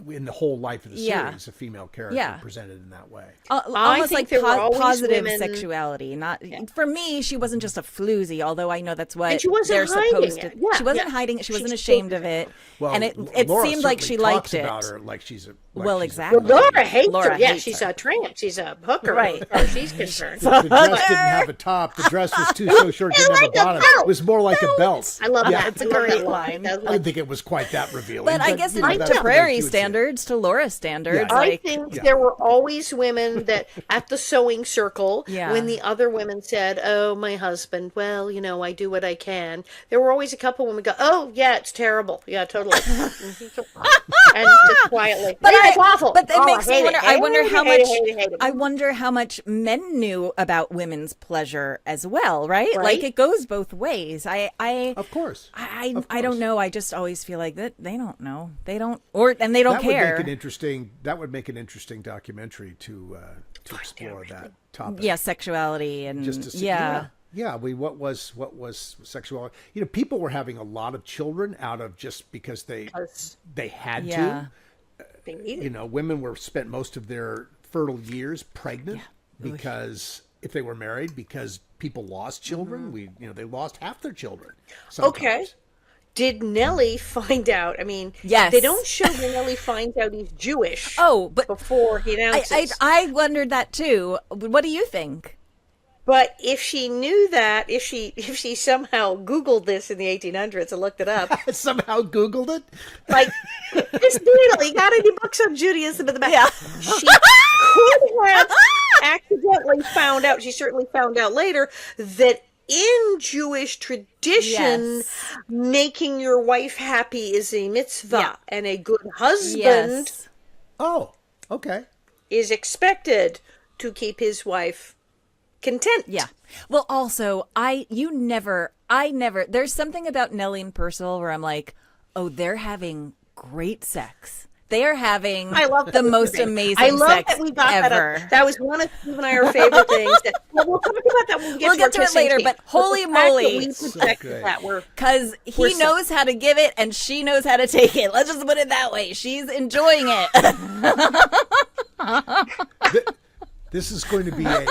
in the whole life of the Yeah. series, a female character Yeah. presented in that way. Almost think like there were always positive women- sexuality. Not for me. She wasn't just a floozy, although I know that's what And she wasn't they're hiding supposed to. it. Yeah, she wasn't yeah. hiding it. She wasn't She's ashamed of it. Well, And it Laura seemed like she certainly liked talks it. about her like she's a Well, she's a exactly. floozy. Laura hates Laura her. Yeah, hates she's her. a tramp. She's a hooker, Right. as far as she's concerned. The dress didn't have a top. The dress was so short, didn't have a like a bottom. belt. It was more like a belt. I love Yeah. that. It's a I love great that line. That was I didn't think it was quite that revealing. But I guess you know, to that's the way Prairie she would say it. standards, to Laura's standards, Yeah. I like think there were always women that at the sewing circle, Yeah. when the other women said, "Oh, my husband, well, you know, I do what I can." There were always a couple women go, "Oh, yeah, it's terrible. Yeah, totally," and just quietly, But "Yeah, it's awful." But it Oh, makes me hate wonder. it, I hate wonder it, how hate much. it, hate it, hate it. I wonder how much men knew about women's pleasure as well. Right? Right. Like it goes both ways. Of course. I don't know. I just always feel like that they don't know. They don't, and they don't That care. would make an interesting documentary to explore that topic. Yeah, sexuality and Just to see, yeah. yeah. What was sexuality? You know, people were having a lot of children out of just because they had Yeah. They need to. it. You know, women were spent most of their fertile years pregnant because if they were married, because people lost children. They lost half their children. Sometimes. Okay. Did Nellie find out? I mean, Yes. they don't show when Nellie finds out he's Jewish. Oh, but before he announces. I wondered that too. What do you think? But if she knew that, if she somehow Googled this in the 1800s and looked it up, Somehow Googled it. like, Miss Needle, you got any books on Judaism in the back? Yeah. She could have accidentally found out, she certainly found out later, that in Jewish tradition, Yes. making your wife happy is a mitzvah, Yeah. and a good husband Yes. Oh, okay. is expected to keep his wife content. Yeah. Well, also, I never, there's something about Nellie and Percival where I'm like, oh, they're having great sex. They are having I love the that. most amazing I love sex that we got ever. that. That was one of Steve and our favorite things. Well, we'll talk about that when we get We'll to, get our to it kissing later, scene. but holy the fact that moly. we So protected great. that. Because We're he so- knows how to give it and she knows how to take it. Let's just put it that way. She's enjoying it. This is going to be a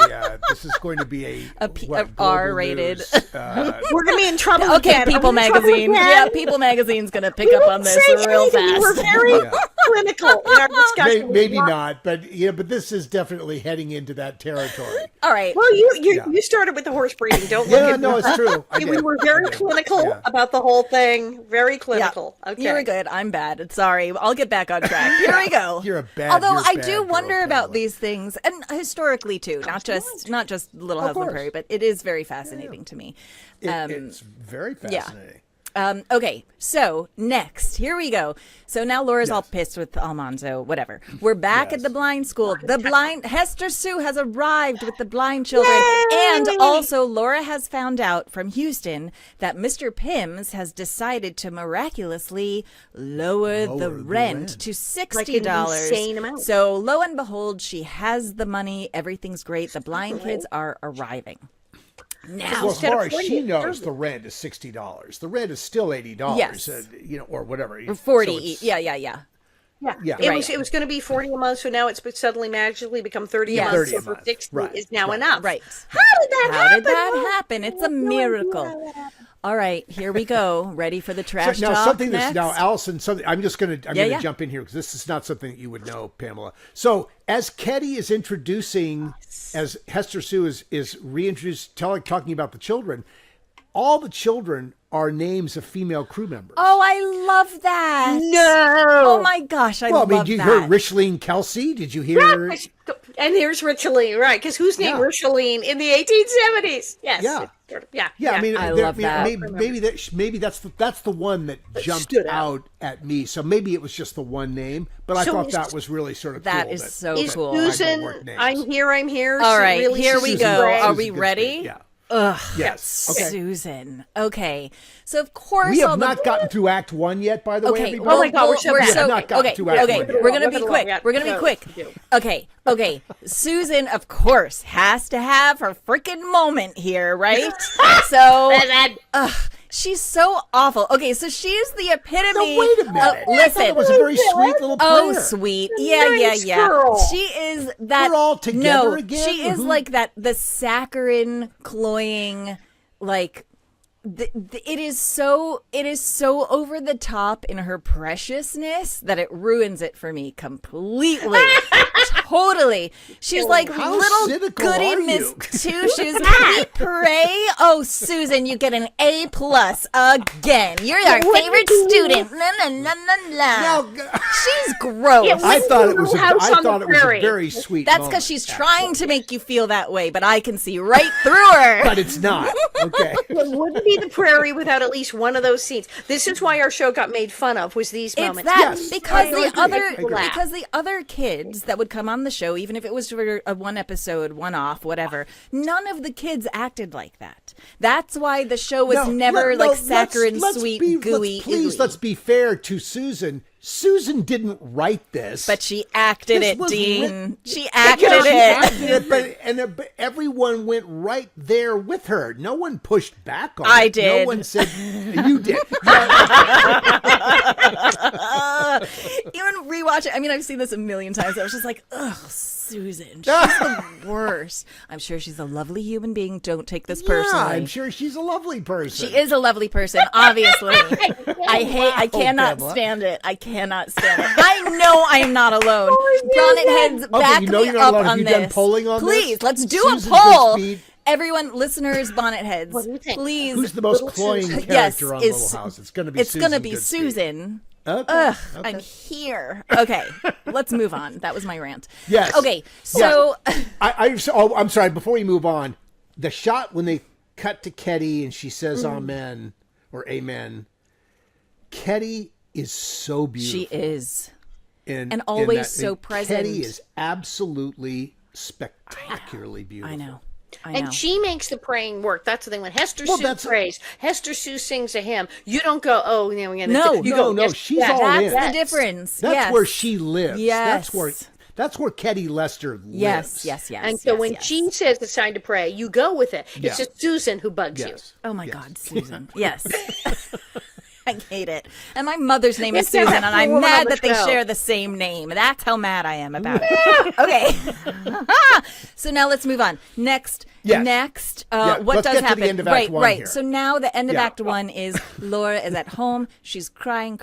A R-rated. We're gonna be in trouble. Okay, again. People Are we in trouble Magazine. again? Yeah, People Magazine's going to pick We up didn't on this say real anything. We're fast. very Yeah. clinical in our discussion. Maybe not, but but this is definitely heading into that territory. All right. Well, you Yeah. started with the horse breeding. Don't look Yeah, at no, it's true. I We did. were very I did. clinical Yeah. about the whole thing. Very clinical. Okay. You were good. I'm bad. Sorry. I'll get back on track. Here we go. You're a bad- Although you're a I bad do girl, wonder about Pamela. these things, and historically too, not just Little House on the course. Prairie, but it is very fascinating to me. It's very fascinating. Okay, so next, here we go. So now Laura's all pissed with Almanzo, whatever. We're back at the blind school. The blind Hester Sue has arrived with the blind children. And also Laura has found out from Houston that Mr. Pims has decided to miraculously lower the rent to $60. insane amount. So lo and behold, she has the money. Everything's great. The blind kids are arriving. Now, Well, as Instead of far as 40, she it's knows, 30. the rent is $60. The rent is still $80. Yes. Or whatever. 40. So it's- Yeah. Yeah. It was going to be 40 a month, so now it's suddenly magically become 30 Yes. a month. 30 So a for month. 60 Right. is now Right. enough. Right. How did that How happen? did that happen? It's a miracle. All right, here we go. Ready for the trash now talk something next? that's now Allison. Something I'm going to Yeah. jump in here because this is not something that you would know, Pamela. So as Ketty is introducing, as Hester Sue is reintroduced, talking about the children, all the children are names of female crew members. Oh, I love that. No. Oh my gosh, I well, I love mean, you that. heard Richleen Kelsey? Did you hear? And here's Richeline, right? Because who's named Yeah. Richeline in the 1870s? Yes. Yeah. Yeah. Yeah, I mean, I love that. Maybe that's the one that jumped stood out at me. So maybe it was just the one name, but I So thought is- that was really sort of That cool. is so Is cool. Susan, work names. I'm here. All so right, really here we Susan go. Gray. Are we Susan ready? Goodspeed, Yeah. Ugh. Yes. Okay. Susan. Okay. So of course We all have the not gotten through Act 1 yet, by the way, Okay, everybody. well, Oh my God, we're so bad. We have not gotten okay, through Act okay, 1 yet. we're gonna Look be at the quick. long- We're gonna be yeah. quick. Okay. Susan, of course, has to have her freaking moment here, right? So, She's so awful. Okay, so she's the epitome. No, wait a minute. I Listen, thought it was a very sweet little player. oh, sweet. Yeah, Nice yeah. girl. She is that. We're all together again? She is like that. The saccharine, cloying, like. It is so over the top in her preciousness that it ruins it for me completely. Totally. She's like How little cynical goody are Miss you? Two Shoes. Prairie. Oh, Susan, you get an A+ again. You're our favorite student. La, la, la, la, la. Now, She's gross. Yeah, I thought it was House on the a Prairie. very sweet That's moment, because she's actually. trying to make you feel that way, but I can see right through her. But it's not. Okay. It wouldn't be the Prairie without at least one of those scenes. This is why our show got made fun of, was these It's moments. that Yes. because I agree. because the other kids that would come on the show, even if it was for a one episode, one off, whatever, none of the kids acted like that. That's why the show was never like saccharine, sweet, gooey. Let's be fair to Susan. Susan didn't write this, But she acted This it, was Dean. writ- She acted Yeah, she it. acted it, but everyone went right there with her. No one pushed back on I it. No did. one said you did. Even rewatch it. I mean, I've seen this a million times. I was just like, ugh, Susan. She's the worst. I'm sure she's a lovely human being. Don't take this personally. Yeah, I'm sure she's a lovely person. She is a lovely person, obviously. I cannot Pamela. stand it. I cannot stand it. I know I am not alone. Bonnet heads, back you know me you're not up alone. Have on you this. done polling on this? Please, let's do Susan's a poll. good speed. Everyone, listeners, bonnet heads, What do you think? please. Who's the most Little cloying Susan. character Yes, on is- Little House? It's going to be. It's Susan gonna be Goodspeed. Susan. Okay. Ugh, okay. I'm here. Okay, let's move on. That was my rant. Yes. Okay, so I'm sorry. Before we move on, the shot when they cut to Ketty and she says "Amen" or "Amen." Ketty is so beautiful. she is. and always that- so present. Ketty is absolutely spectacularly beautiful. I know. And she makes the praying work. That's the thing. When Hester Well, Sue that's- prays, Hester Sue sings a hymn. You don't go, oh, you know, we're gonna No, do, you no, go, yes, she's yes, all That's in. the difference. That's yes. where she lives. Yes. That's where Ketty Lester lives. Yes. And so when she says it's time to pray, you go with it. Yeah. It's just Susan who bugs you. Yes. Oh my God, Susan. Yes. I hate it. And my mother's name is It's not Susan, and I'm woman on mad the that they show. share the same name. That's how mad I am about it. Okay. So now let's move on. Next. Yes. Next, Yeah, what let's does get to happen? the end of Act right, One right. here. So now the end of Yeah. Act 1 is Laura is at home. She's crying.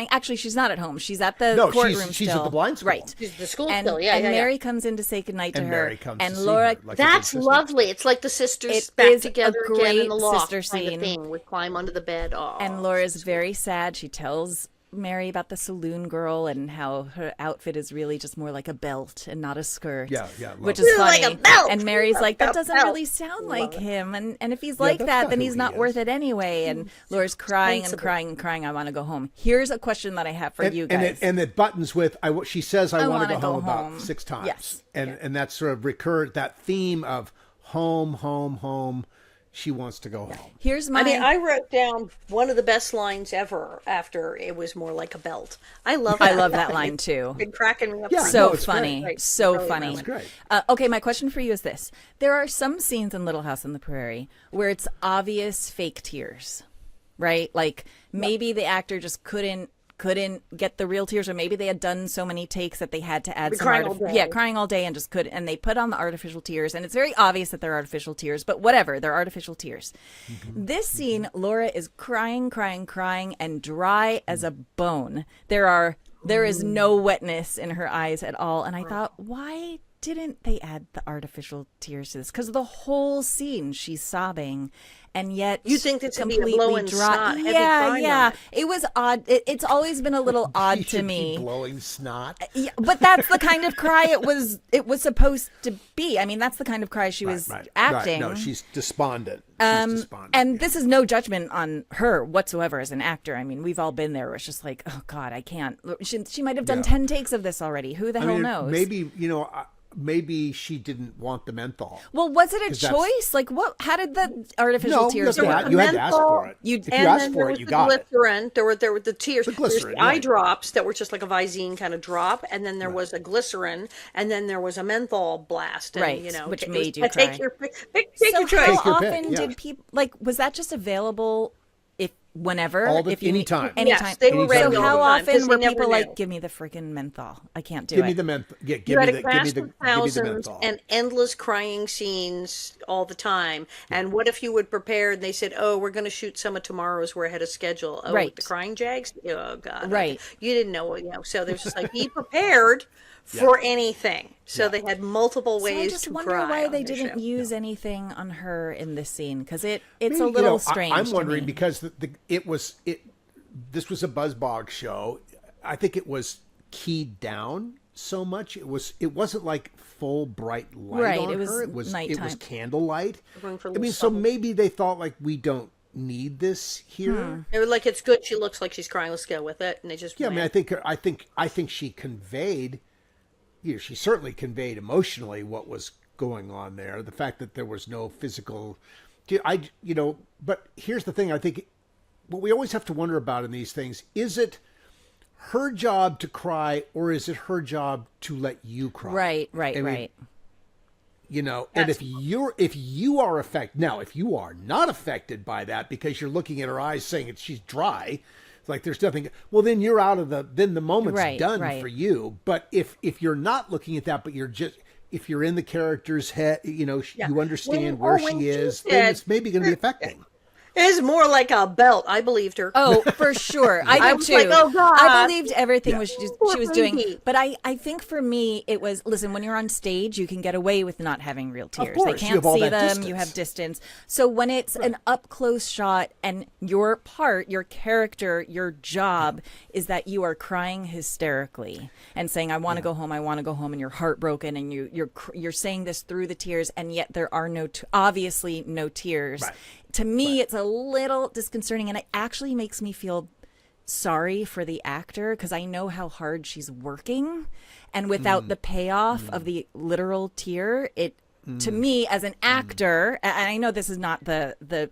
Actually, she's not at home. She's at the No, courtroom she's at still. the blind school. Right. She's at the school and, still, yeah, And yeah, yeah. Mary comes in to say goodnight to And her. Mary comes and to see Laura, her, like a good That's sister. lovely. It's like the sisters It back is together a again in great the loft sister kind of scene. thing. We climb under the bed. Oh, And Laura's very sad. She tells Mary about the saloon girl and how her outfit is really just more like a belt and not a skirt. Yeah, which lovely. is Like funny. a belt. And Mary's like, that A doesn't belt. really sound like him. And if he's like that's that, not then who he's he not is. worth it anyway. And Laura's crying and crying and crying. I want to go home. Here's a question that I have for you guys. And it buttons with she says I want to wanna go home go about home. 6 times. Yes. And that's sort of that theme of home. She wants to go home. Here's my. I mean, I wrote down one of the best lines ever after it was more like a belt. I love that line too. It's been cracking me up. Yeah, since. So no, it's funny. great. So Really funny. nice. It's great. Okay, my question for you is this. There are some scenes in Little House on the Prairie where it's obvious fake tears, right? Like maybe the actor just couldn't get the real tears, or maybe they had done so many takes that they had to add some crying all day. crying all day and just couldn't, and they put on the artificial tears, and it's very obvious that they're artificial tears, but whatever, they're artificial tears. This scene, Laura is crying and dry as a bone. There is no wetness in her eyes at all, and I thought, why didn't they add the artificial tears to this? Because the whole scene she's sobbing, and yet You think it's gonna be a completely blowing snot, heavy Yeah, crying yeah. moment. It was odd. It's always been a little odd She to should me. be blowing snot. Yeah, but that's the kind of cry it was supposed to be. I mean, that's the kind of cry she was acting. Right. No, she's despondent. She's despondent. And this is no judgment on her whatsoever as an actor. I mean, we've all been there where it's just like, oh God, I can't. She might have done 10 takes of this already. Who the hell knows? Maybe she didn't want the menthol. Well, was it a 'Cause that's- choice? Like, what? How did the artificial No, tears look, work? you had to ask for it. If you asked for it, you got it. Glycerin. There were the tears. The glycerin, There's the eye right. drops that were just like a Visine kind of drop, and then there was a glycerin, and then there was a menthol blast. And, Right, you know, which it made was- you take cry. your pick. So Take your choice. how Take your pick, often yeah. did people was that just available whenever. Anytime. Anytime. Yes, they were ready So all how the time, 'cause often they were never people knew. like, give me the freaking menthol? I can't do Give it. me the menthol. Yeah, You give me had the a cast give of me the thousands menthol. and endless crying scenes all the time. And what if you would prepare and they said, "Oh, we're going to shoot some of tomorrow's. We're ahead of schedule." Oh, Right. with the crying jags. Oh God. Right. Okay. You didn't know. So there's just like be prepared for anything. So they had multiple So ways I just to wonder cry why on they their didn't show. use anything on her in this scene, because it's Maybe, a little strange. I'm to wondering me. because this was a BuzzBog show. I think it was keyed down so much. It wasn't like full bright light Right, on it was her. It was nighttime. candlelight. Going for a I little mean, so subtle. maybe they thought like we don't need this here. They were like, "It's good. She looks like she's crying. Let's go with it." And they just Yeah, I mean, went. I think she conveyed. She certainly conveyed emotionally what was going on there. The fact that there was no physical, But here's the thing. I think what we always have to wonder about in these things is it her job to cry or is it her job to let you cry? Right. I mean, Right. And if you are affected now, if you are not affected by that because you're looking at her eyes saying she's dry, like there's nothing, well then you're out of then the moment's done for you. But if you're not looking at that, but if you're in the character's head, you understand where she is, then it's maybe going to be affecting. It is more like a belt. I believed her. Oh, for sure. I did was too. like, oh, God. I believed everything she Poor was doing. baby. But I think for me, it was, listen, when you're on stage, you can get away with not having real tears. course, They you can't have all see that them. distance. You have distance. So when it's an up close shot and your character, your job is that you are crying hysterically and saying, I want to go home, and you're heartbroken and you're saying this through the tears, and yet there are obviously no tears. Right. To me, it's a little disconcerting, and it actually makes me feel sorry for the actor because I know how hard she's working, and without the payoff of the literal tear, to me as an actor, and I know this is not the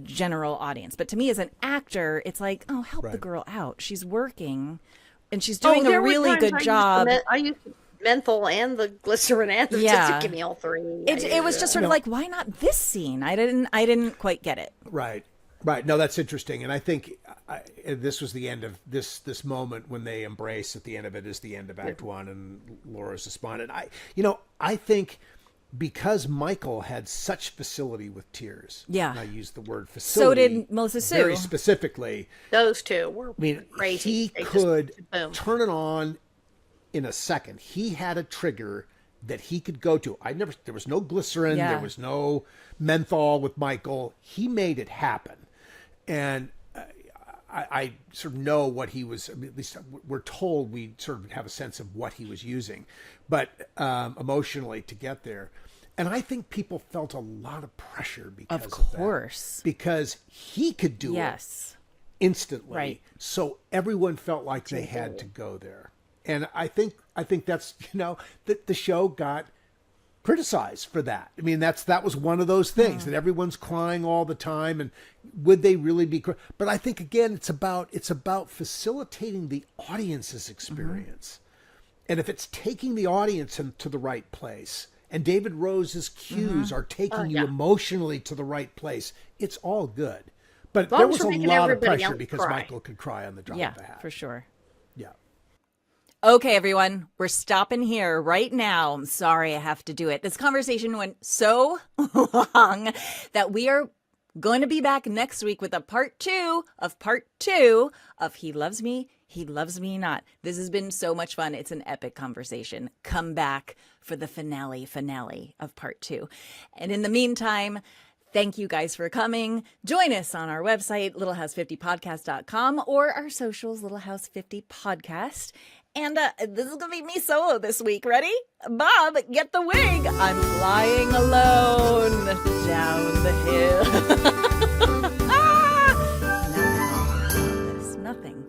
general audience, but to me as an actor, it's like, oh, help the girl out. She's working, and she's doing a there were really times good job. I used menthol and the glycerin and the Yeah. give me all three. It was just sort of like, why not this scene? I didn't quite get it. Right. No, that's interesting, and I think this was the end of this moment when they embrace. At the end of it is the end of Act One, and Laura's despondent. I think because Michael had such facility with tears. Yeah. And I use the word facility. So did Melissa Sue. Very specifically. Those two were crazy. He They just- could boom. turn it on in a second. He had a trigger that he could go to. There was no glycerin. Yeah. There was no menthol with Michael. He made it happen. And I sort of know what he was, at least we're told we sort of have a sense of what he was using, but emotionally to get there. And I think people felt a lot of pressure because of course. that. Because he could do it instantly. Right. So everyone felt like they had to go there. And I think that's, that the show got criticized for that. I mean, that was one of those things that everyone's crying all the time, and would they really be? But I think again, it's about facilitating the audience's experience, and if it's taking the audience into the right place, and David Rose's cues are taking you emotionally to the right place, it's all good. But long there as was we're a making lot of everybody pressure else because cry. Michael could cry on the drop of a hat. For sure. Yeah. Okay, everyone, we're stopping here right now. I'm sorry I have to do it. This conversation went so long that we are going to be back next week with a part two of He Loves Me, He Loves Me Not. This has been so much fun. It's an epic conversation. Come back for the finale of part 2. And in the meantime, thank you guys for coming. Join us on our website, littlehouse50podcast.com, or our socials, littlehouse50podcast. And this is going to be me solo this week. Ready? Bob, get the wig. I'm flying alone down the hill. Ah! No, there's nothing.